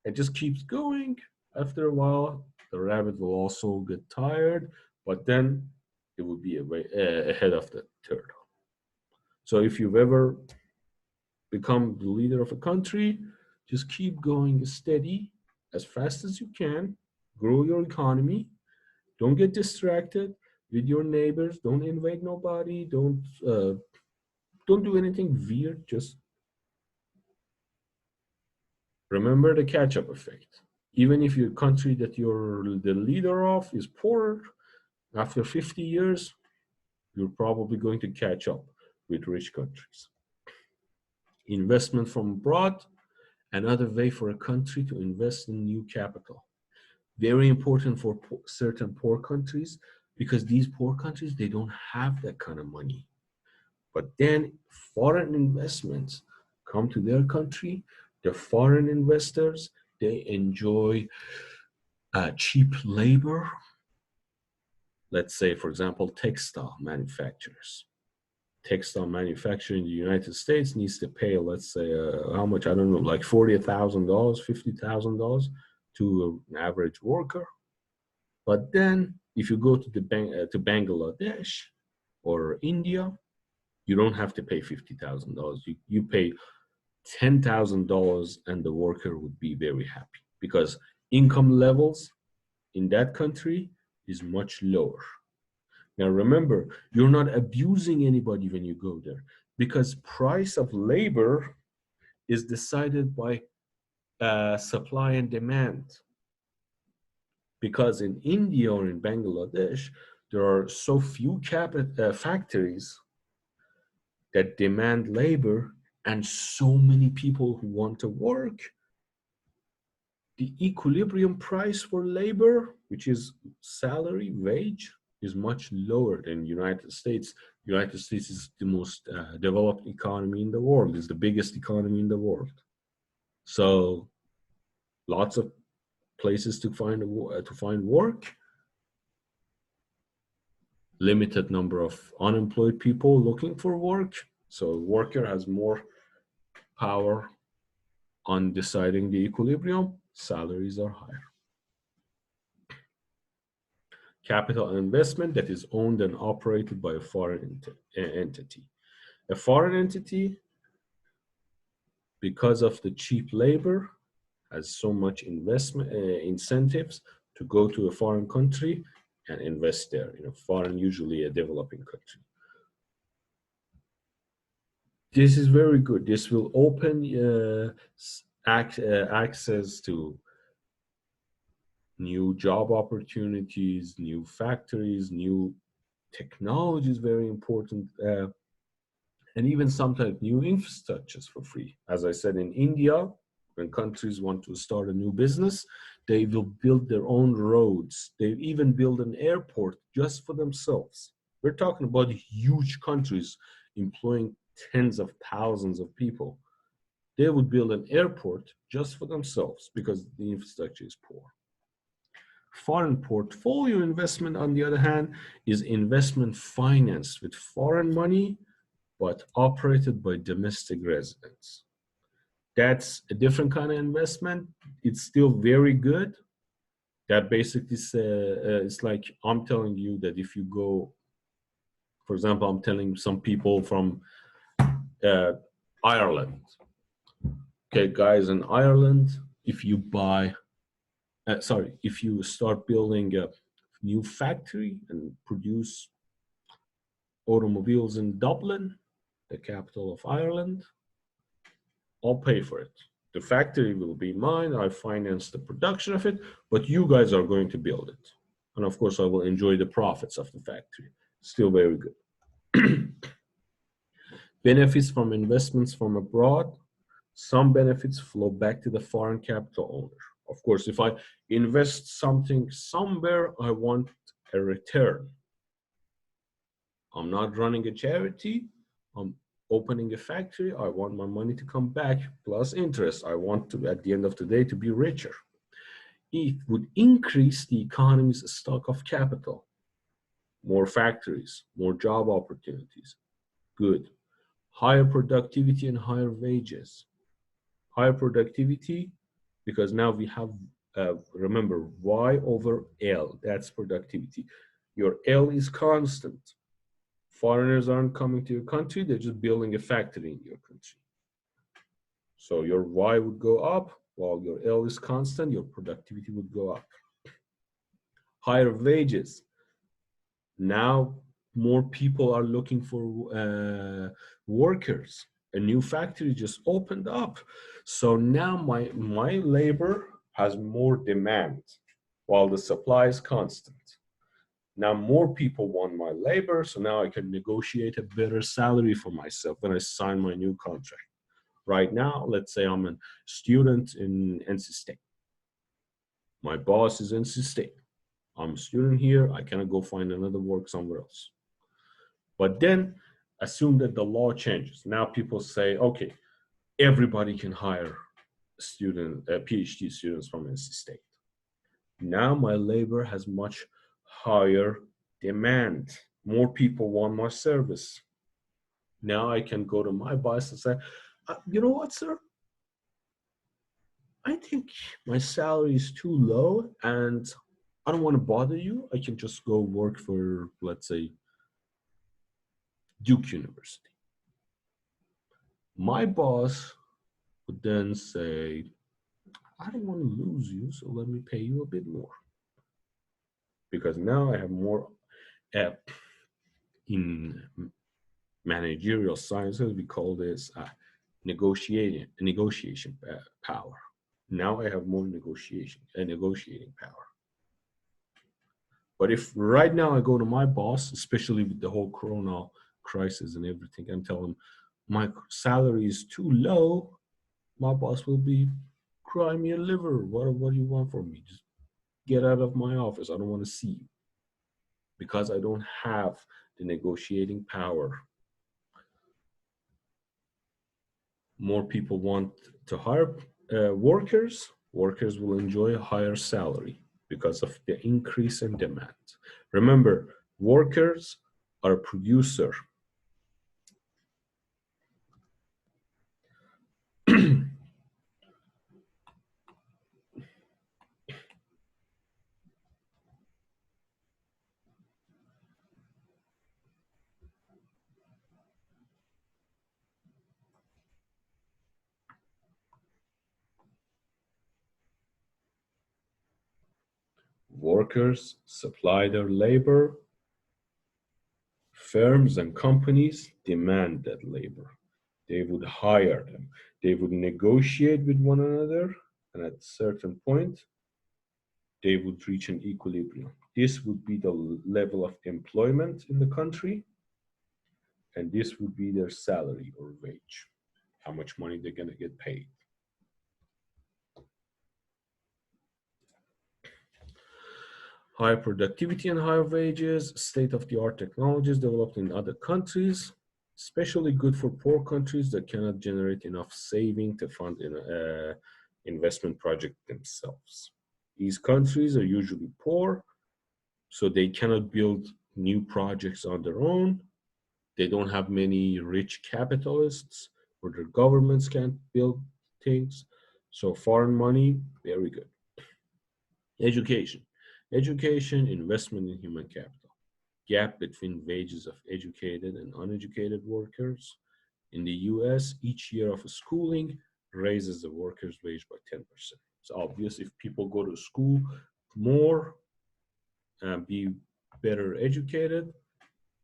it just keeps going. After a while, the rabbit will also get tired, but then it will be ahead of the turtle. So if you've ever become the leader of a country, just keep going steady as fast as you can, grow your economy, don't get distracted with your neighbors, don't invade nobody, don't do anything weird, just remember the catch-up effect. Even if your country that you're the leader of is poor, after 50 years, you're probably going to catch up with rich countries. Investment from abroad, another way for a country to invest in new capital. Very important for certain poor countries, because these poor countries, they don't have that kind of money. But then foreign investments come to their country. The foreign investors, they enjoy cheap labor. Let's say, for example, textile manufacturers. Textile manufacturer in the United States needs to pay, let's say, how much, I don't know, like $40,000, $50,000 to an average worker. But then if you go to to Bangladesh or India, you don't have to pay $50,000. You pay $10,000 and the worker would be very happy, because income levels in that country is much lower. Now remember, you're not abusing anybody when you go there, because price of labor is decided by supply and demand. Because in India or in Bangladesh, there are so few factories that demand labor and so many people who want to work. The equilibrium price for labor, which is salary, wage, is much lower than United States. United States is the most developed economy in the world, is the biggest economy in the world. So lots of places to find work, limited number of unemployed people looking for work. So worker has more power on deciding the equilibrium, salaries are higher. Capital investment that is owned and operated by a foreign entity. A foreign entity, because of the cheap labor, has so much investment incentives to go to a foreign country and invest there. Foreign, usually a developing country. This is very good. This will open access to new job opportunities, new factories, new technology is very important. and even sometimes new infrastructures for free. As I said, in India, when countries want to start a new business, they will build their own roads. They even build an airport just for themselves. We're talking about huge countries employing tens of thousands of people. They would build an airport just for themselves because the infrastructure is poor. Foreign portfolio investment, on the other hand, is investment financed with foreign money but operated by domestic residents. That's a different kind of investment. It's still very good. That basically it's like I'm telling you that if you go, for example, I'm telling some people from uh, Ireland, okay, guys, in Ireland, if you buy, if you start building a new factory and produce automobiles in Dublin, the capital of Ireland, I'll pay for it. The factory will be mine. I finance the production of it, but you guys are going to build it. And of course, I will enjoy the profits of the factory. Still very good. Benefits from investments from abroad. Some benefits flow back to the foreign capital owner. Of course, if I invest something somewhere, I want a return. I'm not running a charity. I'm opening a factory. I want my money to come back plus interest. I want to, at the end of the day, to be richer. It would increase the economy's stock of capital. More factories, more job opportunities. Good. Higher productivity and higher wages. Higher productivity because now we have, remember, Y over L. That's productivity. Your L is constant. Foreigners aren't coming to your country, they're just building a factory in your country. So your Y would go up, while your L is constant, your productivity would go up. Higher wages. Now more people are looking for workers. A new factory just opened up. So now my labor has more demand while the supply is constant. Now more people want my labor, so now I can negotiate a better salary for myself when I sign my new contract. Right now, let's say I'm a student in NC State. My boss is NC State. I'm a student here. I cannot go find another work somewhere else. But then assume that the law changes. Now people say, okay, everybody can hire PhD students from NC State. Now my labor has much higher demand. More people want my service. Now I can go to my boss and say, you know what, sir? I think my salary is too low and I don't want to bother you. I can just go work for, let's say, Duke University. My boss would then say, I don't want to lose you, so let me pay you a bit more. Because now I have more in managerial sciences, we call this negotiation power. Now I have more negotiating power. But if right now I go to my boss, especially with the whole corona crisis and everything, and tell him my salary is too low, my boss will be cry me a liver. What do you want from me? Just get out of my office. I don't want to see you. Because I don't have the negotiating power. More people want to hire workers. Workers will enjoy a higher salary because of the increase in demand. Remember, workers are a producer. Workers supply their labor. Firms and companies demand that labor. They would hire them. They would negotiate with one another, and at a certain point, they would reach an equilibrium. This would be the level of employment in the country, and this would be their salary or wage, how much money they're going to get paid. Higher productivity and higher wages, state-of-the-art technologies developed in other countries, especially good for poor countries that cannot generate enough saving to fund an investment project themselves. These countries are usually poor, so they cannot build new projects on their own. They don't have many rich capitalists, or their governments can't build things. So foreign money, very good. Education. Education, investment in human capital. Gap between wages of educated and uneducated workers. In the US, each year of schooling raises the worker's wage by 10%. It's obvious if people go to school more and be better educated,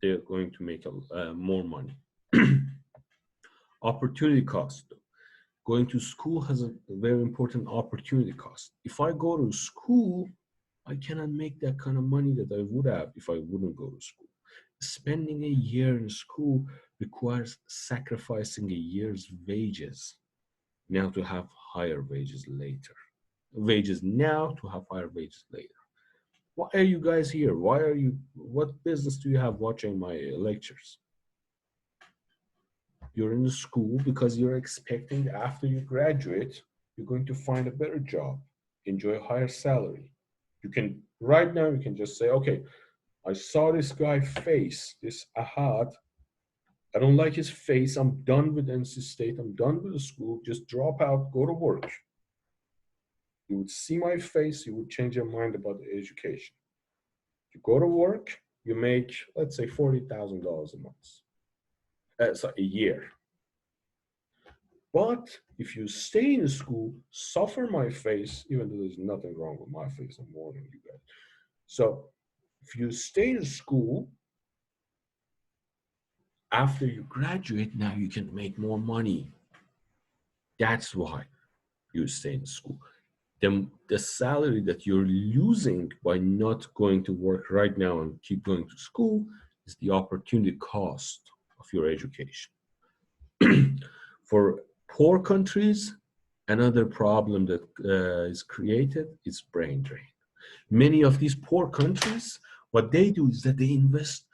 they're going to make more money. Opportunity cost. Going to school has a very important opportunity cost. If I go to school, I cannot make that kind of money that I would have if I wouldn't go to school. Spending a year in school requires sacrificing a year's wages now to have higher wages later. Wages now to have higher wages later. Why are you guys here? What business do you have watching my lectures? You're in the school because you're expecting after you graduate, you're going to find a better job, enjoy a higher salary. You can, right now, you can just say, okay, I saw this guy face, this Ahad. I don't like his face. I'm done with NC State. I'm done with the school. Just drop out, go to work. You would see my face, you would change your mind about the education. You go to work, you make, let's say, $40,000 a month, sorry, a year. But if you stay in school, suffer my face, even though there's nothing wrong with my face, I'm warning you guys. So if you stay in school, after you graduate, now you can make more money. That's why you stay in school. The salary that you're losing by not going to work right now and keep going to school is the opportunity cost of your education. For poor countries, another problem that is created is brain drain. Many of these poor countries, what they do is that they invest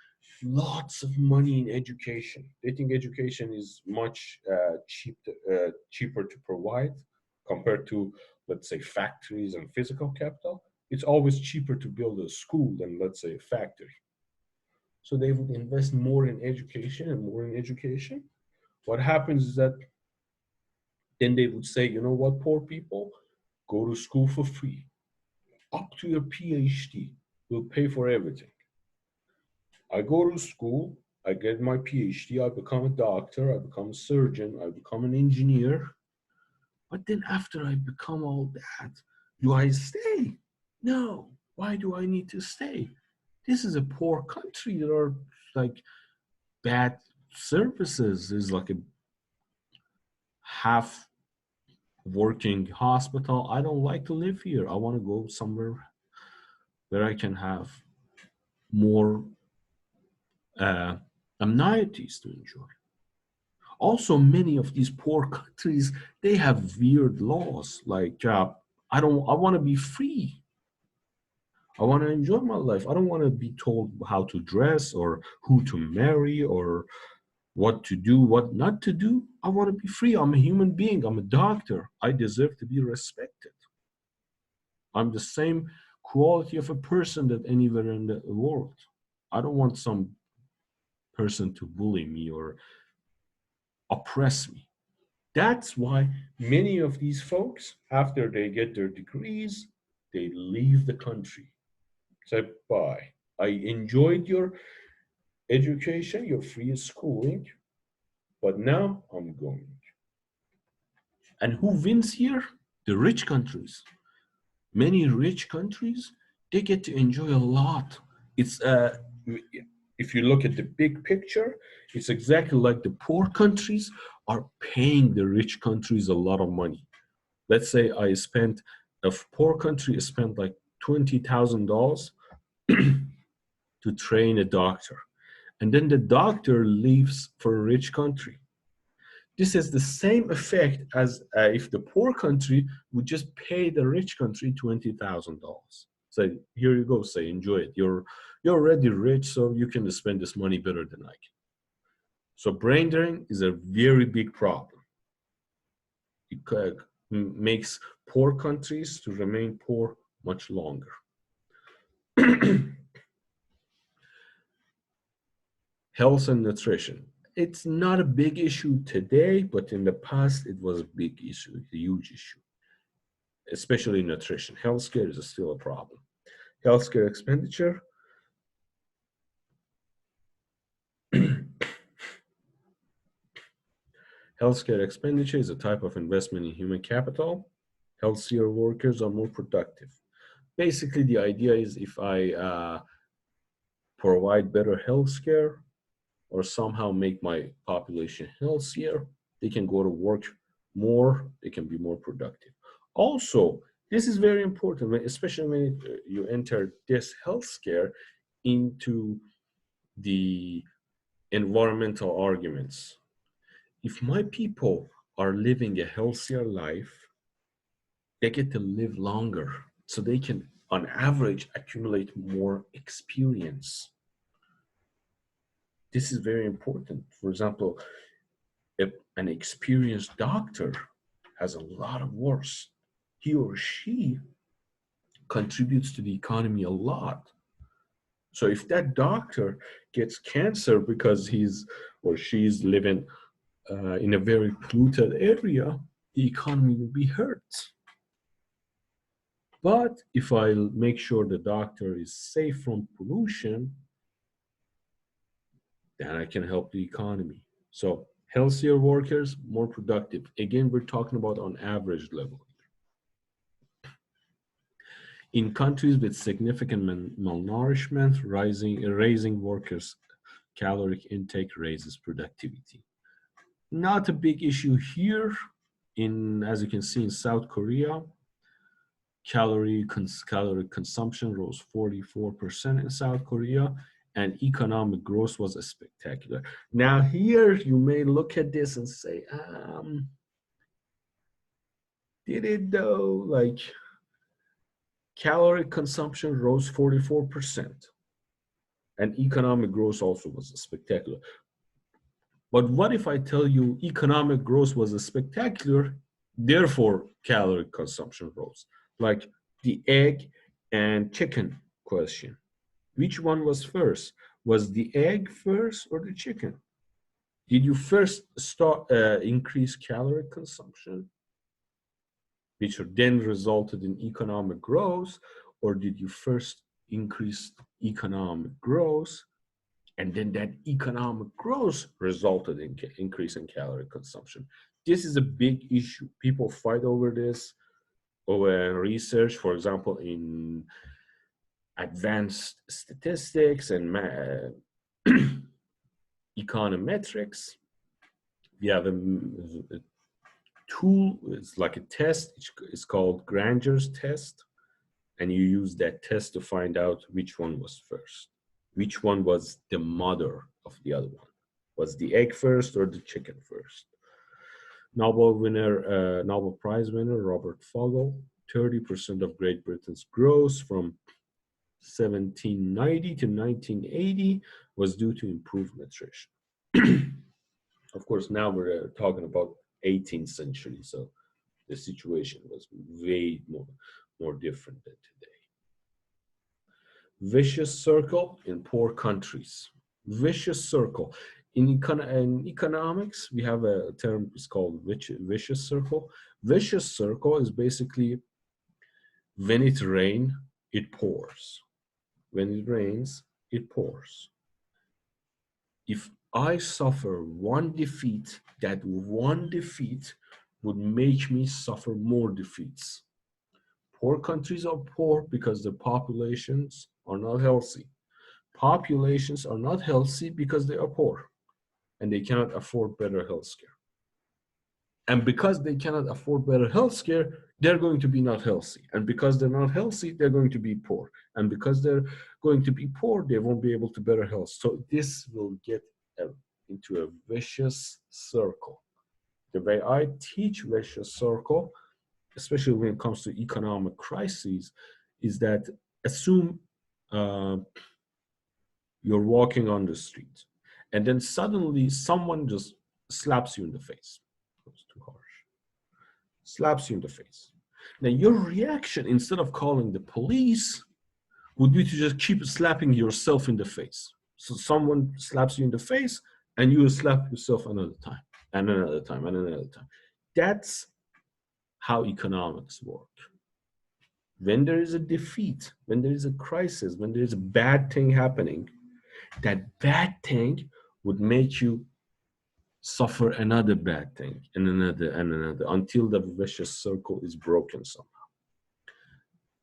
lots of money in education. They think education is much cheaper to provide compared to, let's say, factories and physical capital. It's always cheaper to build a school than, let's say, a factory. So they would invest more in education and more in education. What happens is that then they would say, you know what, poor people, go to school for free. Up to your PhD, we'll pay for everything. I go to school, I get my PhD, I become a doctor, I become a surgeon, I become an engineer. But then after I become all that, do I stay? No. Why do I need to stay? This is a poor country. There are like bad services. There's like a half working hospital. I don't like to live here. I want to go somewhere where I can have more amenities to enjoy. Also, many of these poor countries, they have weird laws. Like, I want to be free. I want to enjoy my life. I don't want to be told how to dress or who to marry or what to do, what not to do. I want to be free. I'm a human being. I'm a doctor. I deserve to be respected. I'm the same quality of a person that anywhere in the world. I don't want some person to bully me or oppress me. That's why many of these folks, after they get their degrees, they leave the country. Say, bye. I enjoyed your education, your free schooling, but now I'm going. And who wins here? The rich countries. Many rich countries, they get to enjoy a lot. It's if you look at the big picture, it's exactly like the poor countries are paying the rich countries a lot of money. Let's say a poor country spent like $20,000 to train a doctor. and then the doctor leaves for a rich country. This has the same effect as if the poor country would just pay the rich country $20,000. So here you go, say enjoy it. You're already rich, so you can spend this money better than I can. So brain drain is a very big problem. It makes poor countries to remain poor much longer. Health and nutrition. It's not a big issue today, but in the past it was a big issue, a huge issue, especially nutrition. Healthcare is still a problem. Healthcare expenditure. Healthcare expenditure is a type of investment in human capital. Healthier workers are more productive. Basically, the idea is if I provide better healthcare or somehow make my population healthier, they can go to work more, they can be more productive. Also, this is very important, especially when you enter this healthcare into the environmental arguments. If my people are living a healthier life, they get to live longer. So they can, on average, accumulate more experience. This is very important. For example, if an experienced doctor has a lot of works, he or she contributes to the economy a lot. So if that doctor gets cancer because he's or she's living in a very polluted area, the economy will be hurt. But if I make sure the doctor is safe from pollution, then I can help the economy. So healthier workers, more productive. Again, we're talking about on average level. In countries with significant malnourishment, raising workers' caloric intake raises productivity. Not a big issue here. As you can see in South Korea, calorie consumption rose 44% in South Korea, and economic growth was spectacular. Now here you may look at this and say, did it though? Like calorie consumption rose 44%, and economic growth also was spectacular. But what if I tell you economic growth was a spectacular, therefore calorie consumption rose? Like the egg and chicken question. Which one was first? Was the egg first or the chicken? Did you first start increase calorie consumption, which then resulted in economic growth, or did you first increase economic growth and then that economic growth resulted in increase in calorie consumption? This is a big issue. People fight over this, over research, for example, in advanced statistics and econometrics. We have a tool, it's like a test, it's called Granger's test, and you use that test to find out which one was first, which one was the mother of the other one. Was the egg first or the chicken first? Nobel Prize winner Robert Fogel, 30% of Great Britain's growth from 1790 to 1980 was due to improved nutrition. Of course, now we're talking about 18th century, so the situation was way more different than today. Vicious circle in poor countries. Vicious circle. In economics, we have a term, it's called vicious circle. Vicious circle is basically when it rains, it pours. When it rains, it pours. If I suffer one defeat, that one defeat would make me suffer more defeats. Poor countries are poor because their populations are not healthy. Populations are not healthy because they are poor and they cannot afford better health care. And because they cannot afford better healthcare, they're going to be not healthy. And because they're not healthy, they're going to be poor. And because they're going to be poor, they won't be able to better health. So this will get into a vicious circle. The way I teach vicious circle, especially when it comes to economic crises, is that assume uh, you're walking on the street, and then suddenly someone just slaps you in the face. That's too harsh. Slaps you in the face. Now, your reaction, instead of calling the police, would be to just keep slapping yourself in the face. So someone slaps you in the face, and you will slap yourself another time, and another time, and another time. That's how economics work. When there is a defeat, when there is a crisis, when there is a bad thing happening, that bad thing would make you suffer another bad thing and another and another until the vicious circle is broken somehow.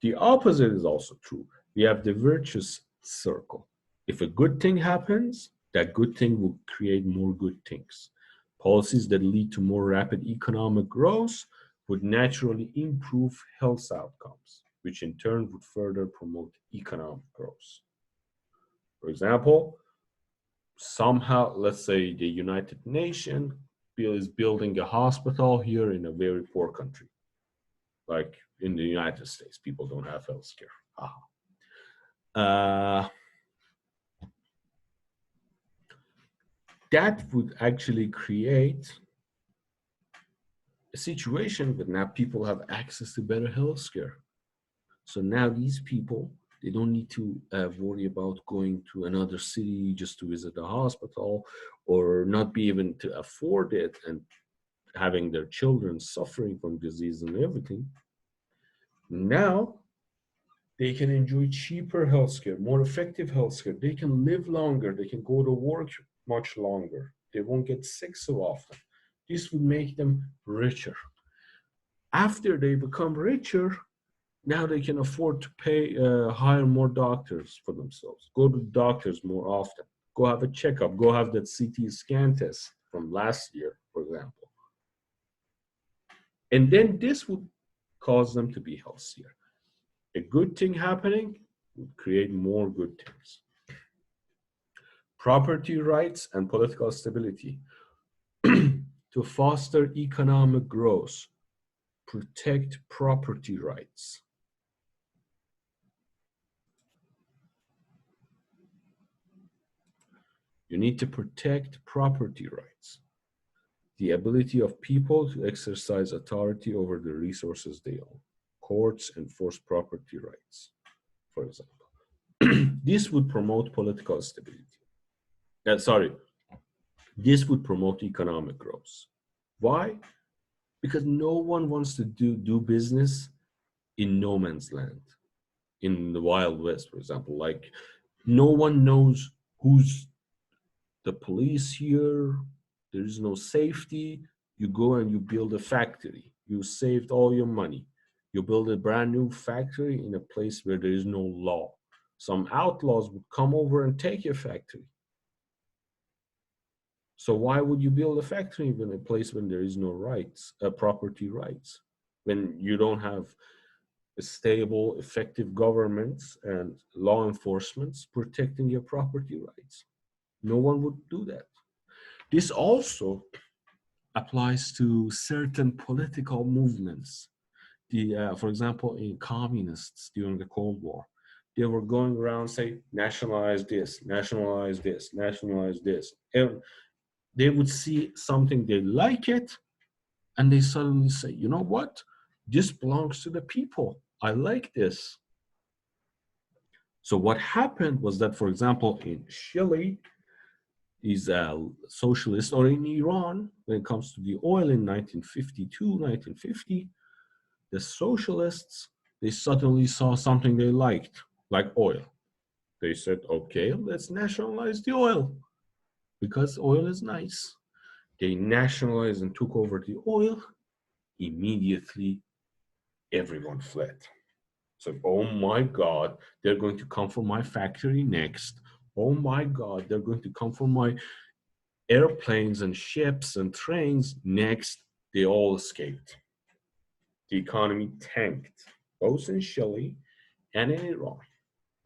The opposite is also true. We have the virtuous circle. If a good thing happens, that good thing will create more good things. Policies that lead to more rapid economic growth would naturally improve health outcomes, which in turn would further promote economic growth. For example, somehow, let's say the United Nations is building a hospital here in a very poor country, like in the United States, people don't have health care. That would actually create a situation where now people have access to better health care. So now these people, they don't need to worry about going to another city just to visit a hospital, or not be able to afford it, and having their children suffering from disease and everything. Now they can enjoy cheaper healthcare, more effective healthcare. They can live longer. They can go to work much longer. They won't get sick so often. This would make them richer. After they become richer, now they can afford to pay, hire more doctors for themselves, go to doctors more often, go have a checkup, go have that CT scan test from last year, for example. And then this would cause them to be healthier. A good thing happening would create more good things. Property rights and political stability. To foster economic growth, protect property rights. You need to protect property rights, the ability of people to exercise authority over the resources they own. Courts enforce property rights, for example. This would promote political stability. This would promote economic growth. Why? Because no one wants to do business in no man's land, in the Wild West, for example. Like, no one knows who's the police here. There is no safety. You go and you build a factory. You saved all your money. You build a brand new factory in a place where there is no law. Some outlaws would come over and take your factory. So why would you build a factory in a place when there is no rights, property rights, when you don't have a stable, effective governments and law enforcements protecting your property rights? No one would do that. This also applies to certain political movements. For example, in communists during the Cold War, they were going around saying, nationalize this, nationalize this, nationalize this. And they would see something, they like it, and they suddenly say, you know what? This belongs to the people. I like this. So what happened was that, for example, in Chile, is a socialist, or in Iran, when it comes to the oil in 1952, 1950, the socialists, they suddenly saw something they liked, like oil. They said, okay, let's nationalize the oil because oil is nice. They nationalized and took over the oil. Immediately, everyone fled. So, oh my God, they're going to come for my factory next. Oh my God, they're going to come for my airplanes and ships and trains next. they all escaped. The economy tanked, both in Chile and in Iran.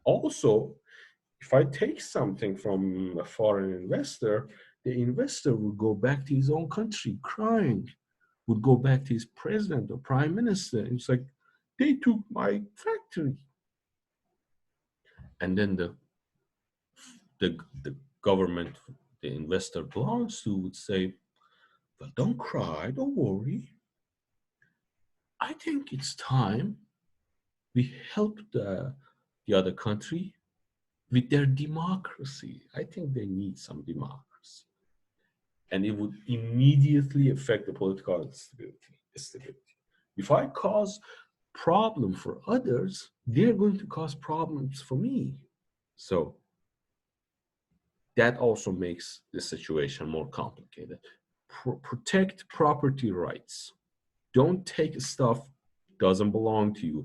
Also, if I take something from a foreign investor, the investor would go back to his own country crying, would go back to his president or prime minister. It's like, they took my factory. And then the government the investor belongs to would say, well, don't cry, don't worry. I think it's time we help the other country with their democracy. I think they need some democracy. And it would immediately affect the political stability. If I cause problem for others, they're going to cause problems for me. So that also makes the situation more complicated. Protect property rights. Don't take stuff doesn't belong to you,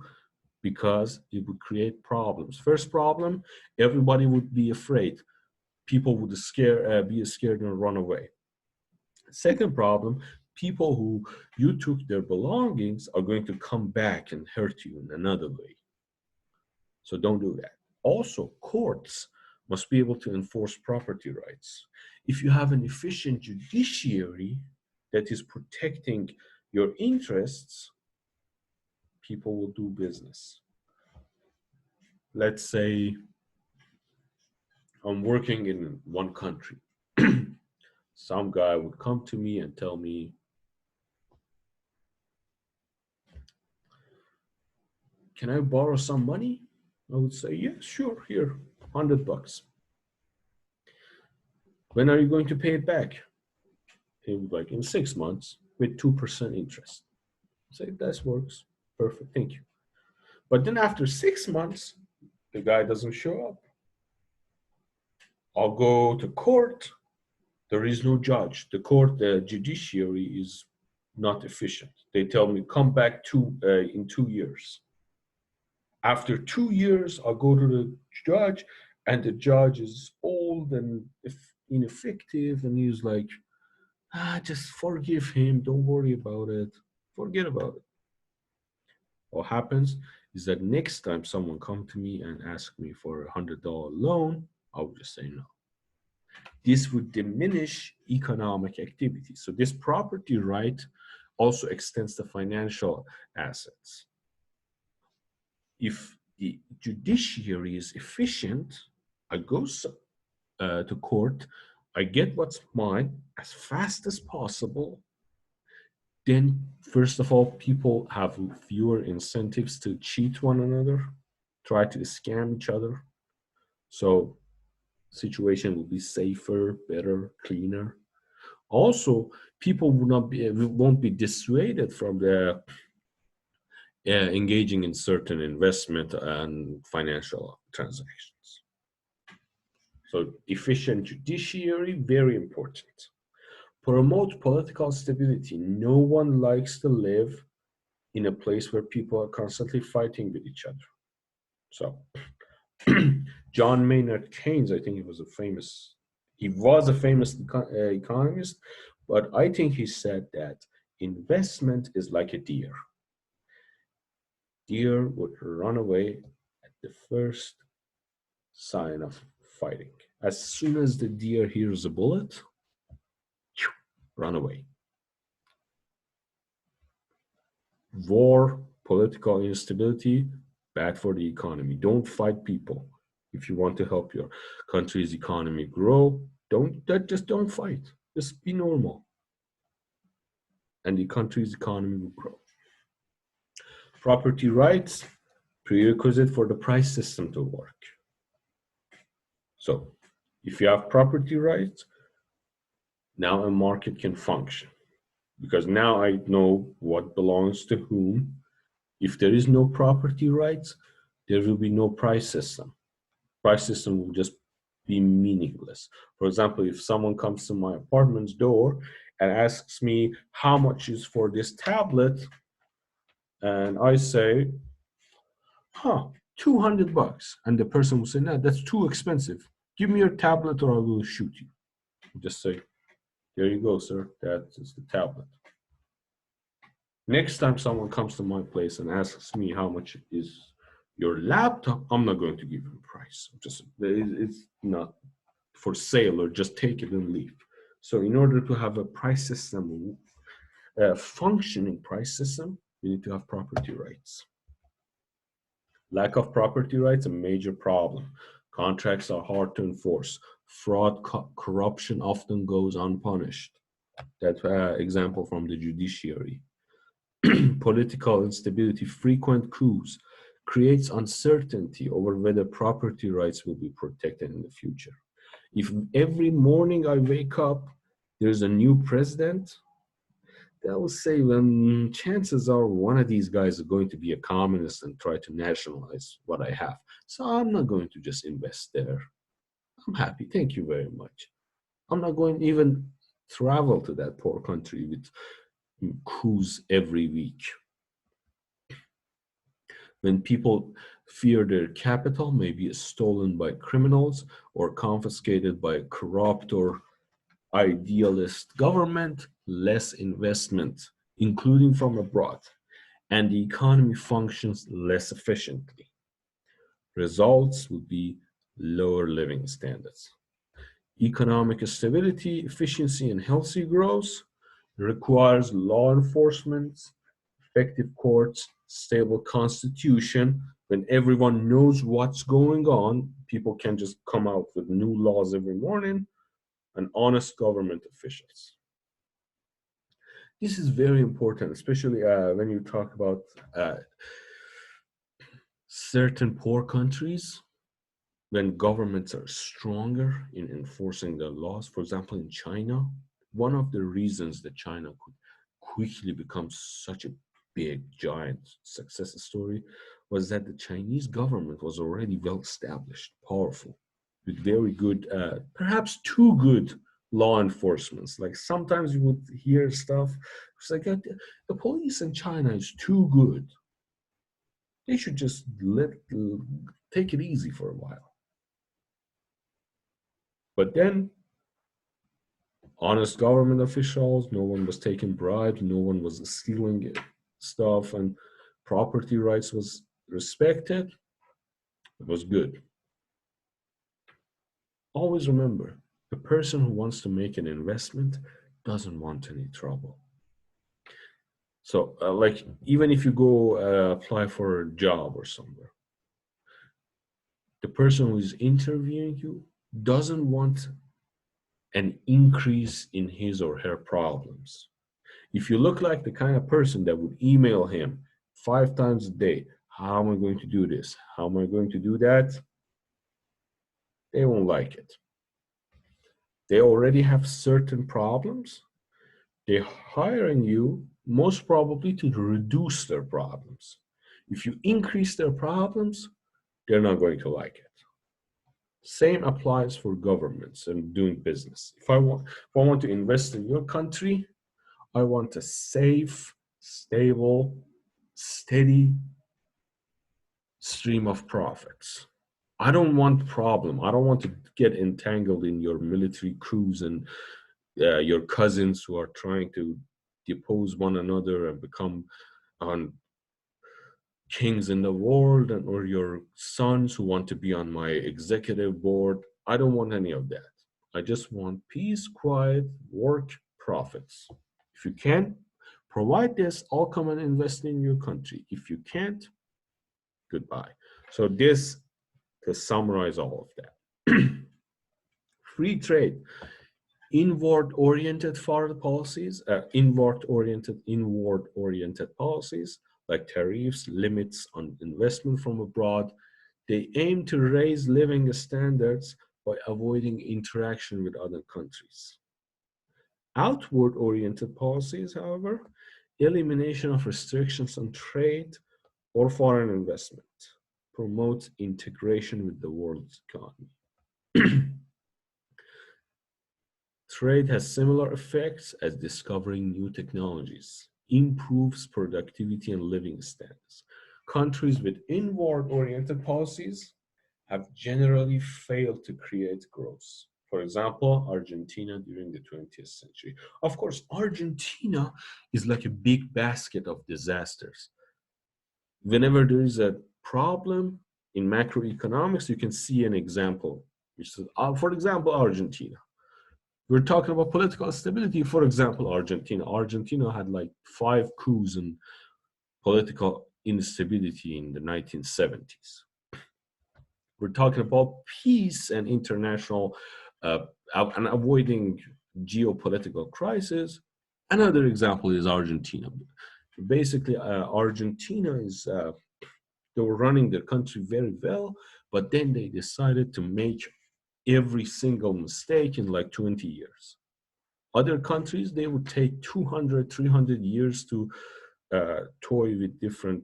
because it would create problems. First problem, everybody would be afraid. People would be scared and run away. Second problem, people who you took their belongings are going to come back and hurt you in another way. So don't do that. Also, courts must be able to enforce property rights. If you have an efficient judiciary that is protecting your interests, people will do business. Let's say I'm working in one country. Some guy would come to me and tell me, can I borrow some money? I would say, yeah, sure, here, $100. When are you going to pay it back? He would like, in 6 months with 2% interest. I say, that works. Perfect, thank you. But then after 6 months, the guy doesn't show up. I'll go to court. There is no judge. The judiciary is not efficient. They tell me, come back in 2 years. After 2 years, I'll go to the judge, and the judge is old and ineffective, and he's like, just forgive him, don't worry about it, forget about it. What happens is that next time someone come to me and ask me for $100 loan, I would just say no. This would diminish economic activity. So this property right also extends to financial assets. If the judiciary is efficient, I go to court, I get what's mine as fast as possible. Then, first of all, people have fewer incentives to cheat one another, try to scam each other. So situation will be safer, better, cleaner. Also, people won't be dissuaded from engaging in certain investment and financial transactions. So efficient judiciary, very important. Promote political stability. No one likes to live in a place where people are constantly fighting with each other. So John Maynard Keynes, I think he was a famous economist, but I think he said that investment is like a deer. Deer would run away at the first sign of fighting. As soon as the deer hears a bullet, run away. War, political instability, bad for the economy. Don't fight people. If you want to help your country's economy grow, just don't fight. Just be normal. And the country's economy will grow. Property rights, prerequisite for the price system to work. So if you have property rights, now a market can function. Because now I know what belongs to whom. If there is no property rights, there will be no price system. Price system will just be meaningless. For example, if someone comes to my apartment's door and asks me how much is for this tablet, and I say, $200, and the person will say, no, that's too expensive. Give me your tablet or I will shoot you. Just say, there you go, sir. That is the tablet. Next time someone comes to my place and asks me how much is your laptop, I'm not going to give him a price. Just it's not for sale, or just take it and leave. So in order to have a price system, a functioning price system, you need to have property rights. Lack of property rights, a major problem. Contracts are hard to enforce. Fraud, corruption often goes unpunished. That example from the judiciary. Political instability, frequent coups, creates uncertainty over whether property rights will be protected in the future. If every morning I wake up, there's a new president, I will say, chances are one of these guys are going to be a communist and try to nationalize what I have. So I'm not going to just invest there. I'm happy. Thank you very much. I'm not going to even travel to that poor country with coups every week. When people fear their capital may be stolen by criminals or confiscated by a corrupt or idealist government, less investment, including from abroad, and the economy functions less efficiently. Results would be lower living standards. Economic stability, efficiency, and healthy growth requires law enforcement, effective courts, stable constitution. When everyone knows what's going on, people can just come out with new laws every morning, and honest government officials. This is very important, especially when you talk about uh, certain poor countries, when governments are stronger in enforcing their laws. For example, in China, one of the reasons that China could quickly become such a big, giant success story was that the Chinese government was already well established, powerful, with very good, perhaps too good law enforcement. Like sometimes you would hear stuff, it's like the police in China is too good. They should just take it easy for a while. But then honest government officials, no one was taking bribes, no one was stealing stuff, and property rights was respected. It was good. Always remember, the person who wants to make an investment doesn't want any trouble. So, like, even if you go apply for a job or somewhere, the person who is interviewing you doesn't want an increase in his or her problems. If you look like the kind of person that would email him 5 times a day, how am I going to do this? How am I going to do that? They won't like it. They already have certain problems. They're hiring you most probably to reduce their problems. If you increase their problems, they're not going to like it. Same applies for governments and doing business. If I want to invest in your country, I want a safe, stable, steady stream of profits. I don't want problem. I don't want to get entangled in your military coups and your cousins who are trying to depose one another and become on kings in the world, and or your sons who want to be on my executive board. I don't want any of that. I just want peace, quiet, work, profits. If you can provide this, I'll come and invest in your country. If you can't, goodbye. So this, to summarize all of that. Free trade, inward-oriented foreign policies, inward-oriented policies like tariffs, limits on investment from abroad, they aim to raise living standards by avoiding interaction with other countries. Outward-oriented policies, however, elimination of restrictions on trade or foreign investment, promotes integration with the world's economy. Trade has similar effects as discovering new technologies, improves productivity and living standards. Countries with inward oriented policies have generally failed to create growth. For example, Argentina during the 20th century. Of course, Argentina is like a big basket of disasters. Whenever there is a problem in macroeconomics, you can see an example, which is, for example, Argentina. We're talking about political stability. For example, Argentina. Argentina had like 5 coups and political instability in the 1970s. We're talking about peace and international and avoiding geopolitical crisis. Another example is Argentina. Basically, Argentina is they were running their country very well, but then they decided to make every single mistake in like 20 years. Other countries, they would take 200, 300 years to toy with different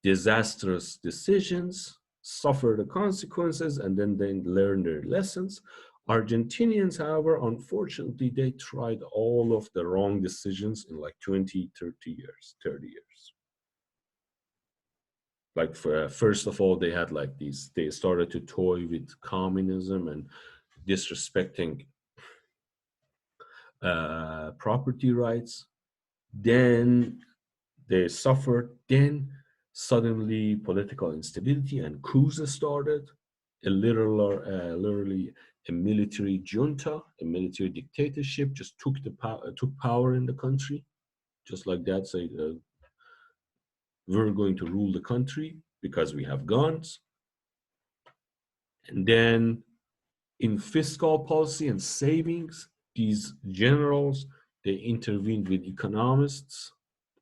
disastrous decisions, suffer the consequences, and then they learn their lessons. Argentinians, however, unfortunately, they tried all of the wrong decisions in like 20, 30 years, 30 years. Like first of all, they had like these, they started to toy with communism and disrespecting property rights. Then they suffered. Then suddenly political instability and coups started. Literally a military junta, a military dictatorship just took power in the country, just like that. Say, we're going to rule the country because we have guns. And then in fiscal policy and savings, these generals, they intervened with economists.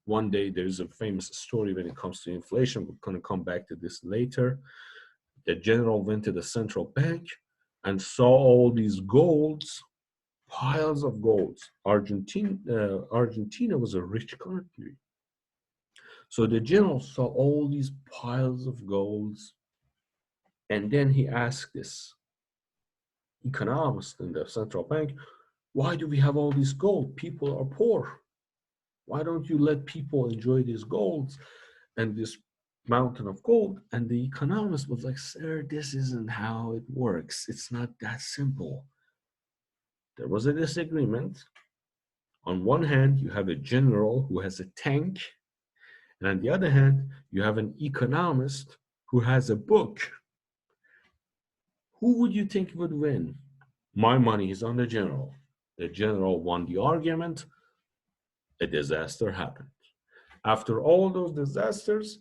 One day, there's a famous story when it comes to inflation. We're going to come back to this later. The general went to the central bank and saw all these golds, piles of golds. Argentina was a rich country. So the general saw all these piles of golds, and then he asked this economist in the central bank, why do we have all this gold? People are poor. Why don't you let people enjoy these golds and this mountain of gold? And the economist was like, sir, this isn't how it works. It's not that simple. There was a disagreement. On one hand, you have a general who has a tank, and on the other hand, you have an economist who has a book. Who would you think would win? My money is on the general. The general won the argument. A disaster happened. After all those disasters,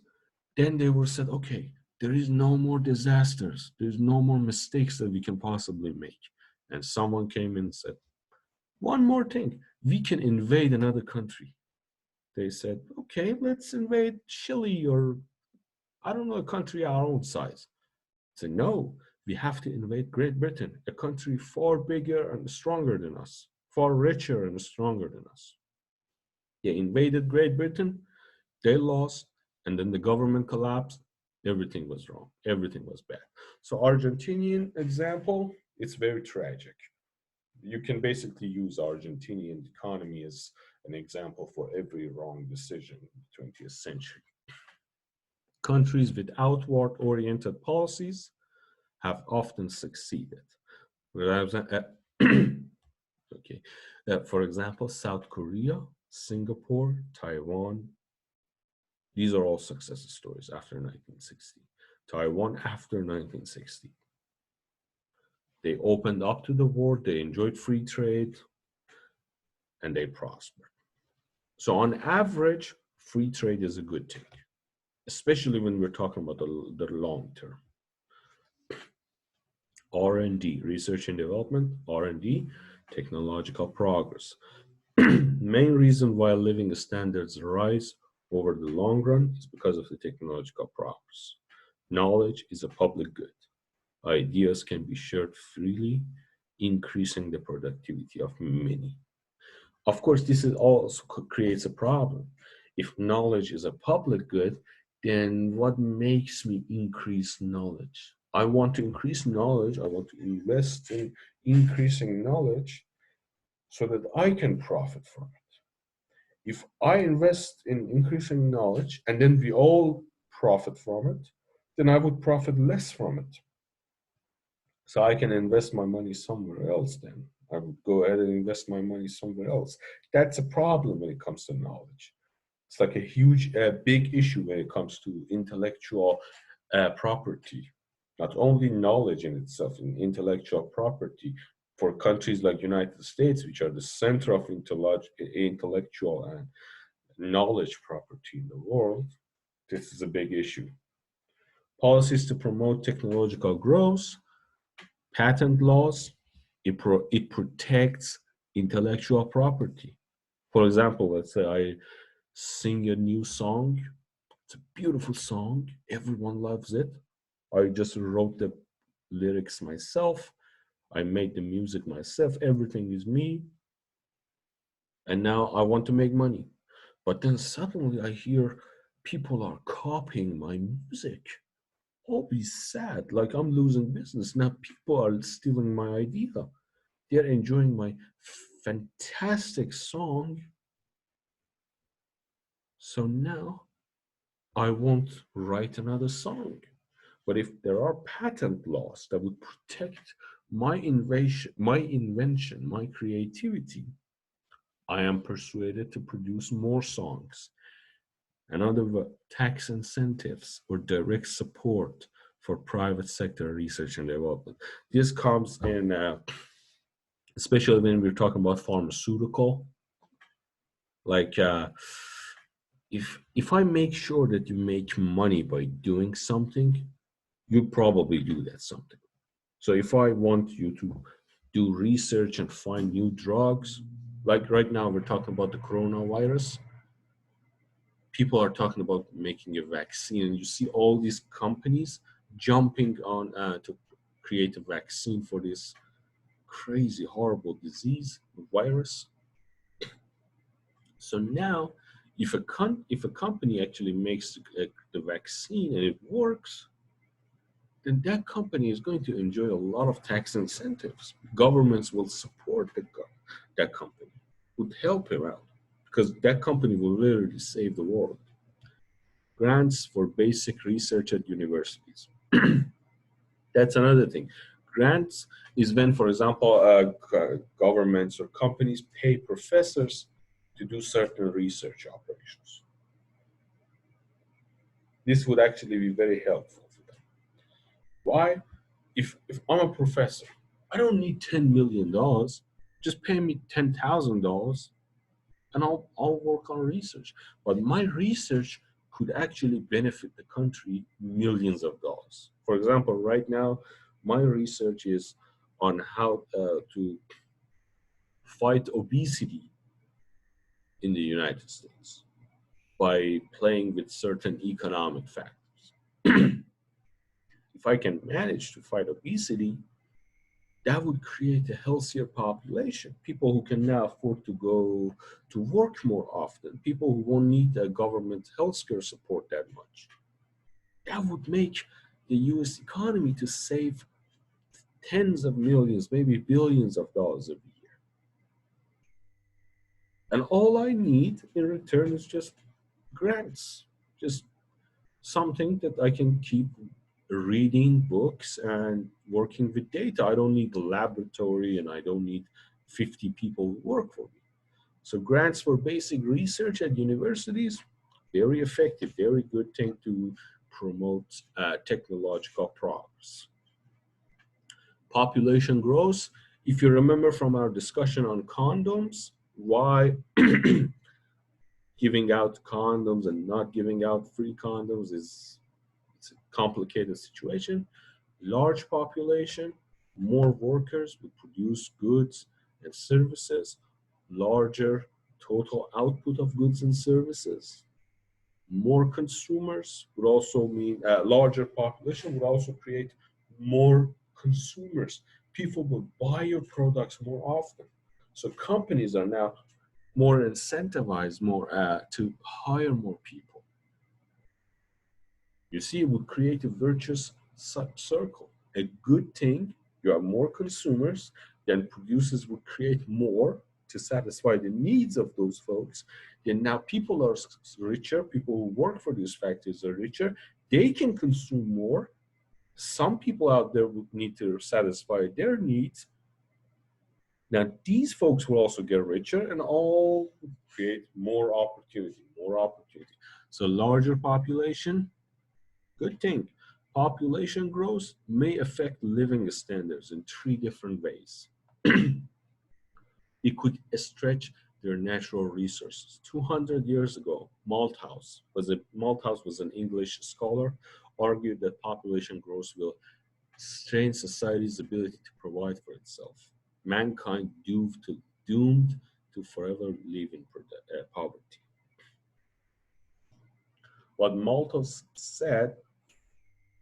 then they were said, okay, there is no more disasters. There's no more mistakes that we can possibly make. And someone came in and said, one more thing, we can invade another country. They said, okay, let's invade Chile or I don't know, a country our own size. I said, no, we have to invade Great Britain, a country far bigger and stronger than us, far richer and stronger than us. They invaded Great Britain, they lost, and then the government collapsed. Everything was wrong. Everything was bad. So Argentinian example, it's very tragic. You can basically use Argentinian economy as an example for every wrong decision in the 20th century. Countries with outward-oriented policies have often succeeded. Okay. For example, South Korea, Singapore, Taiwan, these are all success stories after 1960. Taiwan after 1960. They opened up to the world, they enjoyed free trade, and they prospered. So on average, free trade is a good thing, especially when we're talking about the long term. R&D, research and development, R&D, technological progress. Main reason why living standards rise over the long run is because of the technological progress. Knowledge is a public good. Ideas can be shared freely, increasing the productivity of many. Of course, this is also creates a problem. If knowledge is a public good, then what makes me increase knowledge? I want to increase knowledge. I want to invest in increasing knowledge so that I can profit from it. If I invest in increasing knowledge and then we all profit from it, then I would profit less from it. So I can invest my money somewhere else then. I would go ahead and invest my money somewhere else. That's a problem when it comes to knowledge. It's like a huge, big issue when it comes to intellectual property. Not only knowledge in itself, in intellectual property for countries like United States, which are the center of intellectual and knowledge property in the world, this is a big issue. Policies to promote technological growth, patent laws, it protects intellectual property. For example, let's say I sing a new song. It's a beautiful song. Everyone loves it. I just wrote the lyrics myself. I made the music myself. Everything is me. And now I want to make money. But then suddenly I hear people are copying my music. I'll be sad. Like I'm losing business. Now people are stealing my idea. They're enjoying my fantastic song. So now I won't write another song. But if there are patent laws that would protect my invention, my creativity, I am persuaded to produce more songs. Another tax incentives or direct support for private sector research and development. This comes in, especially when we're talking about pharmaceutical. Like, if I make sure that you make money by doing something, you probably do that something. So if I want you to do research and find new drugs, like right now we're talking about the coronavirus, people are talking about making a vaccine, and you see all these companies jumping on to create a vaccine for this crazy, horrible disease, virus. So now, if a company actually makes the vaccine and it works, then that company is going to enjoy a lot of tax incentives. Governments will support that company, would help him out, because that company will literally save the world. Grants for basic research at universities. That's another thing. Grants is when, for example, governments or companies pay professors to do certain research operations. This would actually be very helpful for them. Why? If I'm a professor, I don't need $10 million. Just pay me $10,000 and I'll work on research. But my research could actually benefit the country millions of dollars. For example, right now, my research is on how to fight obesity in the United States by playing with certain economic factors. If I can manage to fight obesity, that would create a healthier population. People who can now afford to go to work more often, people who won't need the government healthcare support that much. That would make the US economy to save tens of millions, maybe billions of dollars every year. And all I need in return is just grants, just something that I can keep reading books and working with data. I don't need the laboratory and I don't need 50 people who work for me. So grants for basic research at universities, very effective, very good thing to promote technological progress. Population growth. If you remember from our discussion on condoms, why giving out condoms and not giving out free condoms is it's a complicated situation. Large population, more workers would produce goods and services, larger total output of goods and services. More consumers would also mean a larger population would also create more consumers. People will buy your products more often. So companies are now more incentivized more to hire more people. You see, it would create a virtuous circle. A good thing, you have more consumers, then producers would create more to satisfy the needs of those folks. Then now people are richer, people who work for these factories are richer, they can consume more, Some people out there would need to satisfy their needs. Now, these folks will also get richer and all create more opportunity, more opportunity. So, larger population, good thing. Population growth may affect living standards in three different ways. It could stretch their natural resources. 200 years ago, Malthus was an English scholar, argued that population growth will strain society's ability to provide for itself. Mankind doomed to forever live in poverty. What Malthus said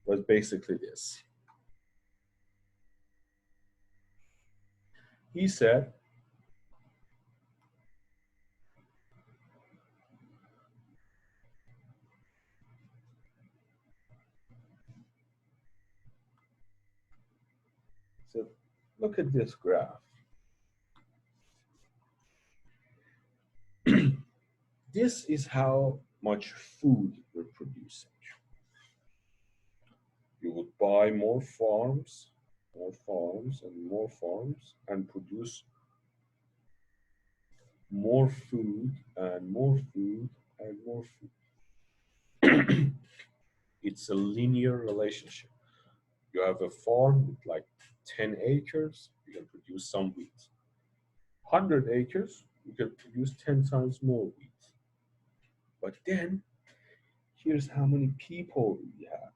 was basically this. He said, so look at this graph. This is how much food we're producing. You would buy more farms and more farms and produce more food and more food and more food. It's a linear relationship. You have a farm with like 10 acres, you can produce some wheat. 100 acres, you can produce 10 times more wheat. But then, here's how many people we have.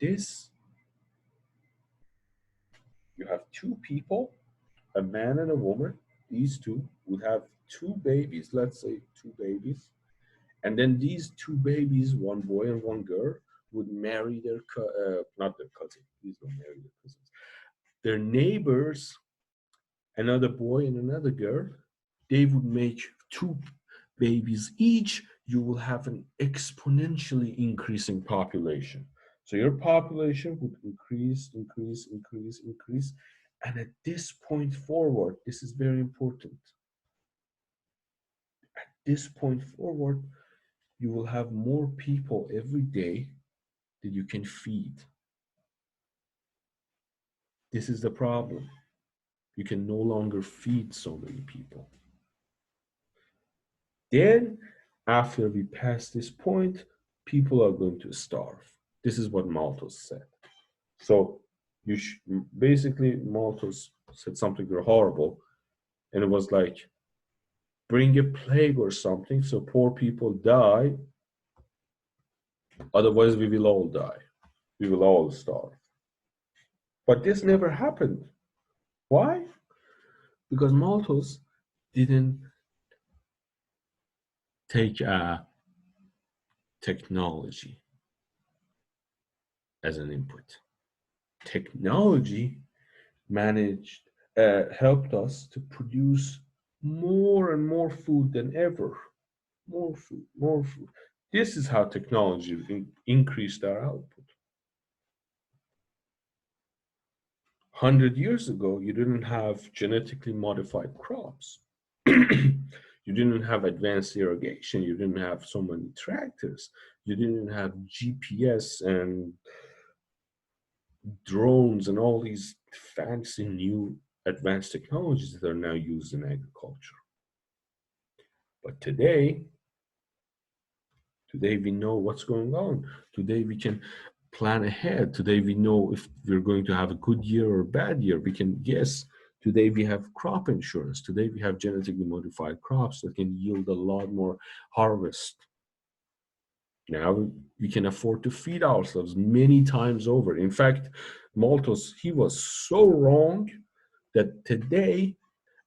This, you have two people, a man and a woman. These two would have two babies, let's say two babies. And then these two babies, one boy and one girl, would marry not their cousin, please don't marry their cousins, their neighbors, another boy and another girl. They would make two babies each. You will have an exponentially increasing population. So your population would increase, increase, increase, increase. And at this point forward, this is very important. At this point forward, you will have more people every day that you can feed. This is the problem. You can no longer feed so many people. Then, after we pass this point, people are going to starve. This is what Malthus said. So, basically, Malthus said something horrible, and it was like, bring a plague or something so poor people die, otherwise, we will all die. We will all starve. But this never happened. Why? Because Malthus didn't take technology as an input. Technology helped us to produce more and more food than ever. More food, more food. This is how technology increased our output. 100 years ago, you didn't have genetically modified crops. You didn't have advanced irrigation. You didn't have so many tractors. You didn't have GPS and drones and all these fancy new advanced technologies that are now used in agriculture. But today we know what's going on. Today we can plan ahead. Today we know if we're going to have a good year or a bad year. We can guess. Today we have crop insurance. Today we have genetically modified crops that can yield a lot more harvest. Now we can afford to feed ourselves many times over. In fact, Malthus, he was so wrong that today,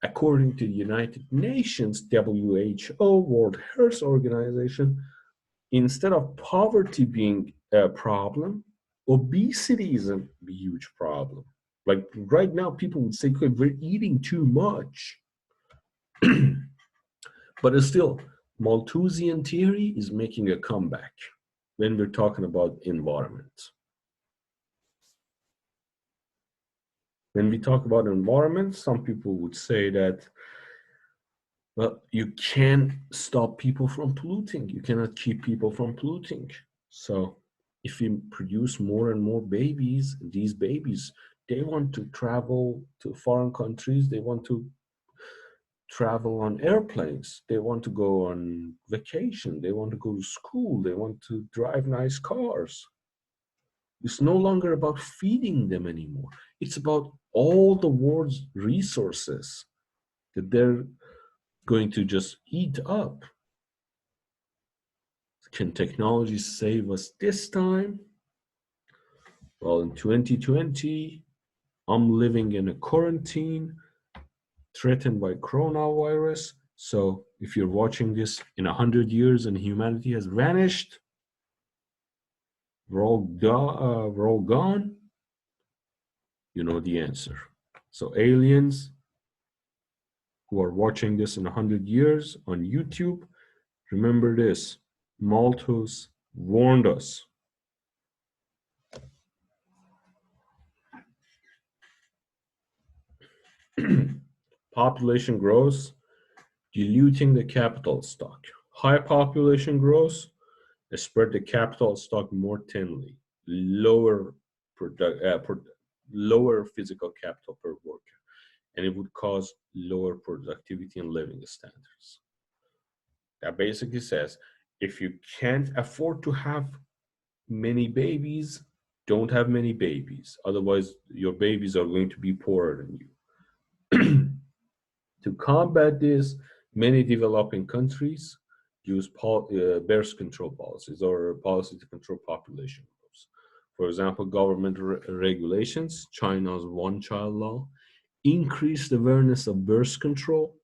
according to the United Nations, WHO, World Health Organization, instead of poverty being a problem, obesity is a huge problem. Like right now, people would say, okay, we're eating too much. But still, Malthusian theory is making a comeback when we're talking about environment. When we talk about environment, some people would say that Well, you can't stop people from polluting. You cannot keep people from polluting. So if you produce more and more babies, these babies, they want to travel to foreign countries. They want to travel on airplanes. They want to go on vacation. They want to go to school. They want to drive nice cars. It's no longer about feeding them anymore. It's about all the world's resources that they're going to just eat up. Can technology save us this time? Well, in 2020, I'm living in a quarantine threatened by coronavirus. So if you're watching this in 100 years and humanity has vanished, we're all gone, you know the answer. So aliens who are watching this in 100 years on YouTube, remember this, Malthus warned us. Population growth, diluting the capital stock. High population growth spread the capital stock more thinly, lower lower physical capital per worker, and it would cause lower productivity and living standards. That basically says if you can't afford to have many babies, don't have many babies. Otherwise, your babies are going to be poorer than you. To combat this, many developing countries use birth control policies or policy to control population growth. For example, government regulations, China's one-child law, increased awareness of birth control,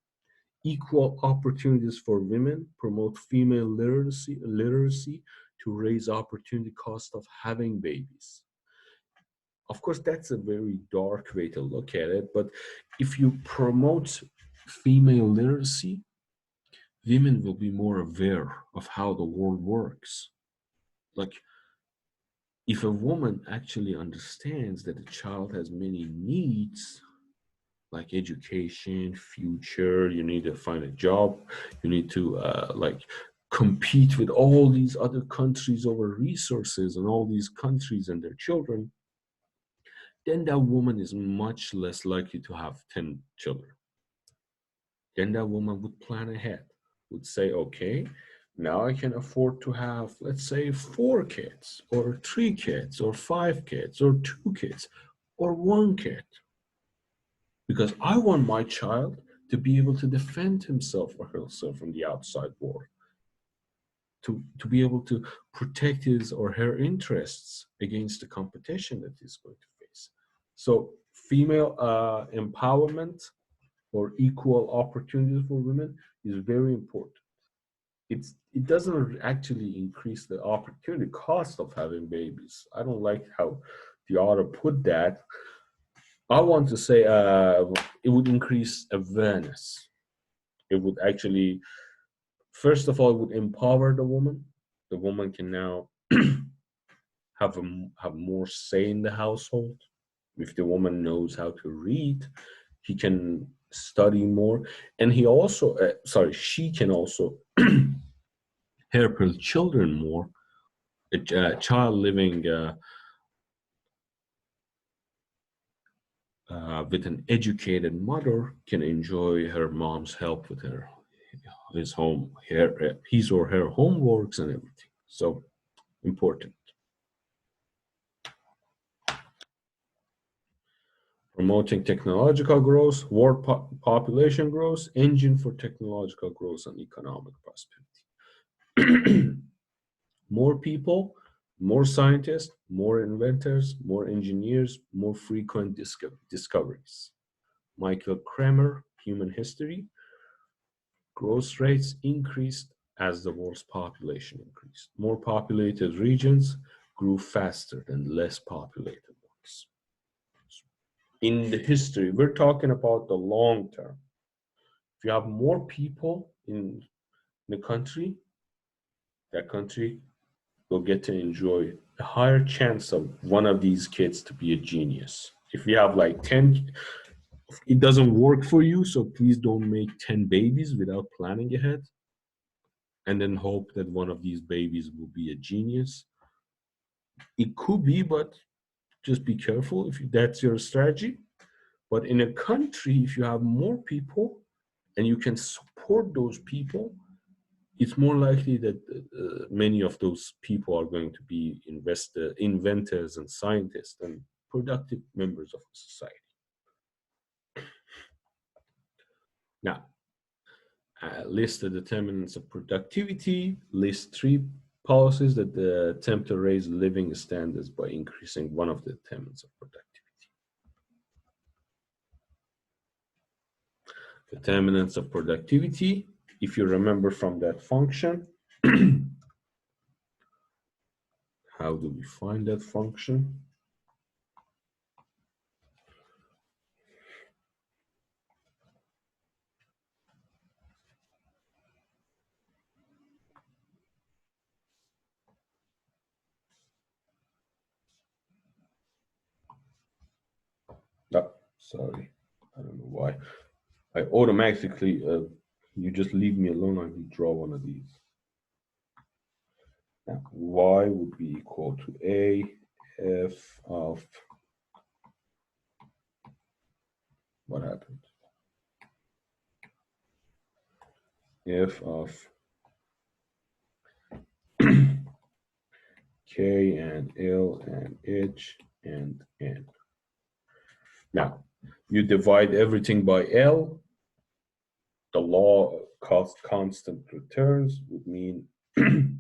equal opportunities for women, promote female literacy to raise opportunity cost of having babies. Of course, that's a very dark way to look at it, but if you promote female literacy, women will be more aware of how the world works. Like, if a woman actually understands that a child has many needs, like education, future, you need to find a job, you need to like compete with all these other countries over resources and all these countries and their children, then that woman is much less likely to have 10 children. Then that woman would plan ahead, would say, okay, now I can afford to have, let's say, 4 kids, or 3 kids, or 5 kids, or 2 kids, or 1 kid, because I want my child to be able to defend himself or herself from the outside world, to be able to protect his or her interests against the competition that he's going to face. So female empowerment or equal opportunities for women is very important. It doesn't actually increase the opportunity cost of having babies. I don't like how the author put that. I want to say it would increase awareness. It would actually, first of all, it would empower the woman. The woman can now have more say in the household. If the woman knows how to read, he can study more, and she can also help her children more. A child living with an educated mother can enjoy her mom's help with his or her homeworks and everything. So important. Promoting technological growth, world population growth, engine for technological growth and economic prosperity. More people, more scientists, more inventors, more engineers, more frequent discoveries. Michael Kramer, Human History. Growth rates increased as the world's population increased. More populated regions grew faster than less populated ones. In the history, we're talking about the long term. If you have more people in the country, that country will get to enjoy a higher chance of one of these kids to be a genius. If you have like 10 It doesn't work for you, so please don't make 10 babies without planning ahead and then hope that one of these babies will be a genius. It could be, but just be careful if that's your strategy. But in a country, if you have more people and you can support those people, it's more likely that many of those people are going to be inventors and scientists and productive members of society. Now, list the determinants of productivity, list 3 policies that attempt to raise living standards by increasing one of the determinants of productivity. Determinants of productivity, if you remember from that function, how do we find that function? Oh, sorry, I don't know why. I automatically, you just leave me alone, I will draw one of these. Now, y would be equal to a f of, what happened? F of k and l and h and n. Now, you divide everything by L. The law of constant returns would mean you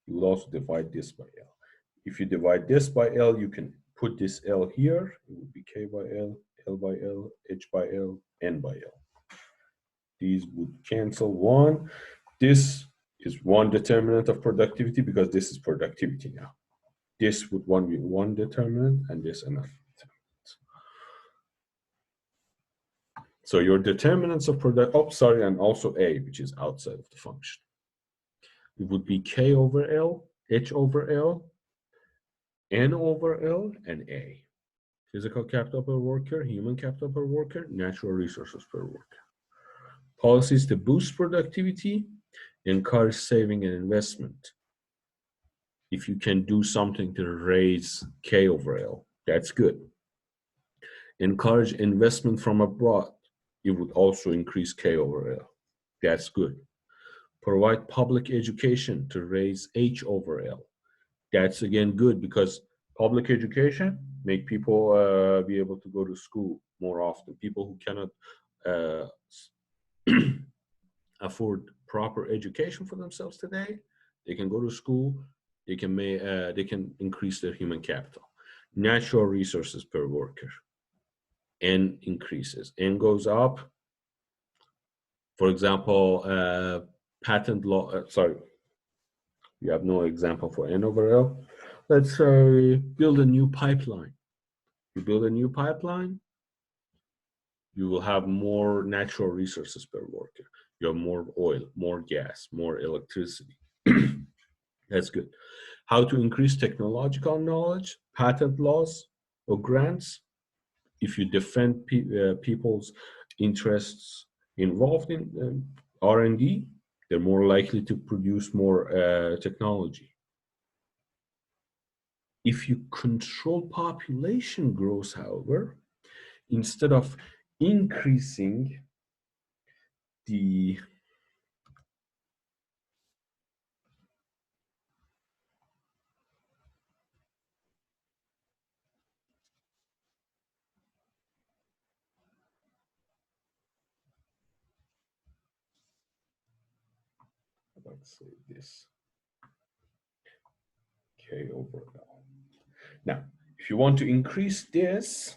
will also divide this by L. If you divide this by L, you can put this L here. It would be K by L, L by L, H by L, N by L. These would cancel one. This is one determinant of productivity because this is productivity now. This would be one determinant and this another. So your determinants of and also A, which is outside of the function. It would be K over L, H over L, N over L, and A. Physical capital per worker, human capital per worker, natural resources per worker. Policies to boost productivity, encourage saving and investment. If you can do something to raise K over L, that's good. Encourage investment from abroad. It would also increase K over L. That's good. Provide public education to raise H over L. That's again good because public education make people be able to go to school more often. People who cannot afford proper education for themselves today, they can go to school. They can increase their human capital. Natural resources per worker. N increases. N goes up. For example, patent law. You have no example for N over L. Let's say build a new pipeline. You build a new pipeline, you will have more natural resources per worker. You have more oil, more gas, more electricity. That's good. How to increase technological knowledge, patent laws, or grants. If you defend people's interests involved in R&D, they're more likely to produce more technology. If you control population growth, however, instead of increasing the let's say this K over L. Now, if you want to increase this,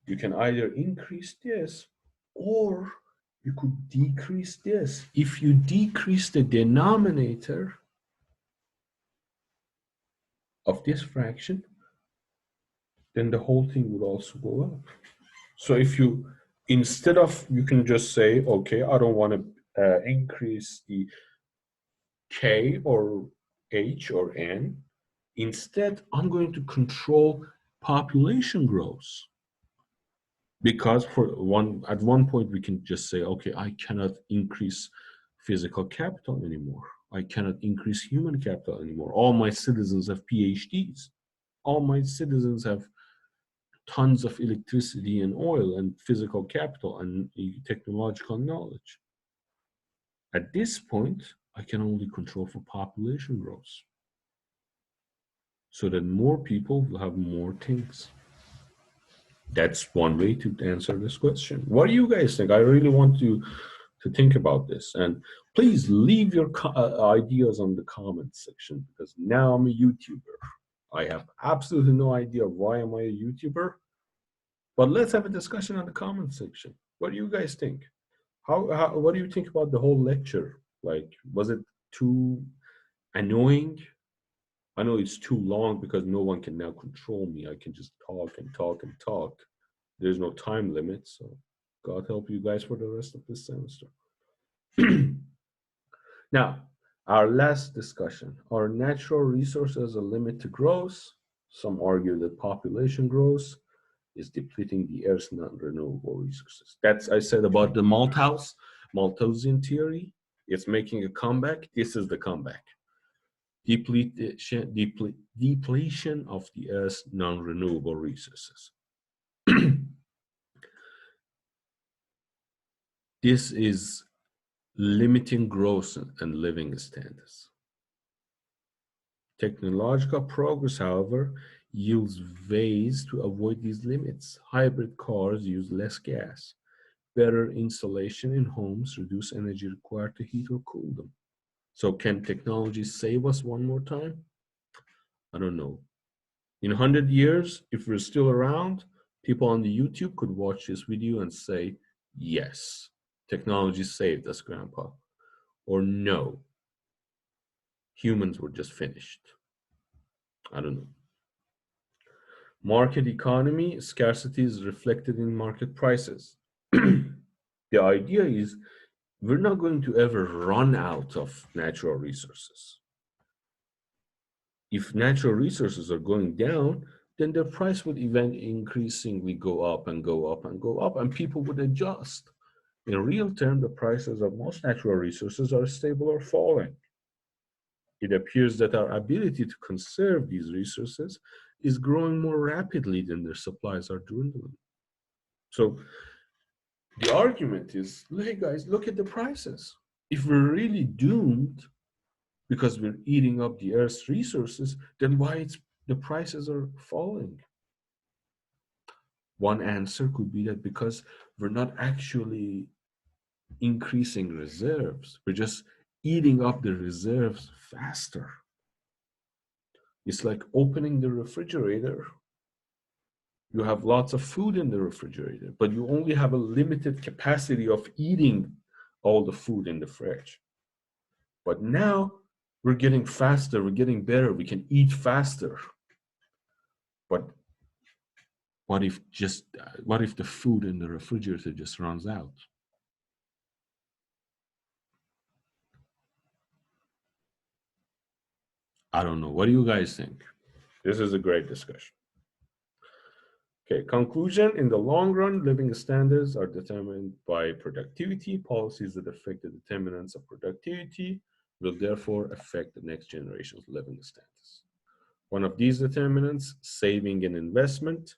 you can either increase this or you could decrease this. If you decrease the denominator of this fraction, then the whole thing would also go up. So if you, instead of, you can just say, okay, I don't want to increase the K or H or N. Instead, I'm going to control population grows. Because at one point we can just say, okay, I cannot increase physical capital anymore. I cannot increase human capital anymore. All my citizens have PhDs. All my citizens have tons of electricity and oil and physical capital and technological knowledge. At this point, I can only control for population growth so that more people will have more things. That's one way to answer this question. What do you guys think? I really want to think about this. And please leave your ideas on the comment section, because now I'm a YouTuber. I have absolutely no idea why am I a YouTuber, but let's have a discussion on the comment section. What do you guys think? What do you think about the whole lecture? Like, was it too annoying? I know it's too long because no one can now control me. I can just talk and talk and talk. There's no time limit, so God help you guys for the rest of this semester. Now, our last discussion. Are natural resources a limit to growth? Some argue that population growth is depleting the Earth's non-renewable resources. That's I said about the Malthusian theory. It's making a comeback. This is the comeback. Depletion of the Earth's non-renewable resources. This is limiting growth and living standards. Technological progress, however, yields ways to avoid these limits. Hybrid cars use less gas. Better insulation in homes reduce energy required to heat or cool them. So can technology save us one more time? I don't know. In 100 years, if we're still around, people on the YouTube could watch this video and say, yes, technology saved us, Grandpa. Or no, humans were just finished. I don't know. Market economy, scarcity is reflected in market prices. The idea is we're not going to ever run out of natural resources. If natural resources are going down, then their price would eventually increasingly go up and go up and go up, and people would adjust. In real terms, the prices of most natural resources are stable or falling. It appears that our ability to conserve these resources is growing more rapidly than their supplies are dwindling. So the argument is, hey guys, look at the prices. If we're really doomed because we're eating up the Earth's resources, then why the prices are falling? One answer could be that because we're not actually increasing reserves, we're just eating up the reserves faster. It's like opening the refrigerator. You have lots of food in the refrigerator, but you only have a limited capacity of eating all the food in the fridge. But now we're getting faster, we're getting better, we can eat faster. But what if the food in the refrigerator just runs out? I don't know. What do you guys think? This is a great discussion. Okay, conclusion. In the long run, living standards are determined by productivity. Policies that affect the determinants of productivity will therefore affect the next generation's living standards. One of these determinants, saving and investment.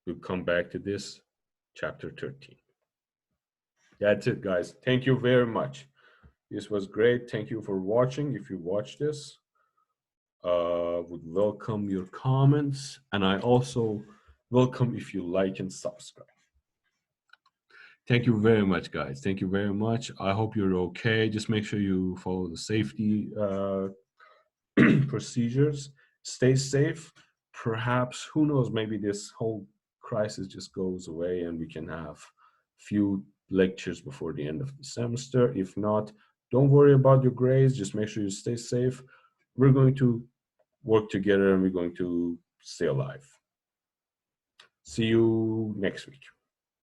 We'll come back to this, chapter 13. That's it, guys. Thank you very much. This was great. Thank you for watching. If you watch this, would welcome your comments, and I also welcome if you like and subscribe. Thank you very much, guys. Thank you very much. I hope you're okay. Just make sure you follow the safety procedures. Stay safe. Perhaps, who knows, maybe this whole crisis just goes away and we can have few lectures before the end of the semester. If not, don't worry about your grades. Just make sure you stay safe. We're going to work together and we're going to stay alive. See you next week.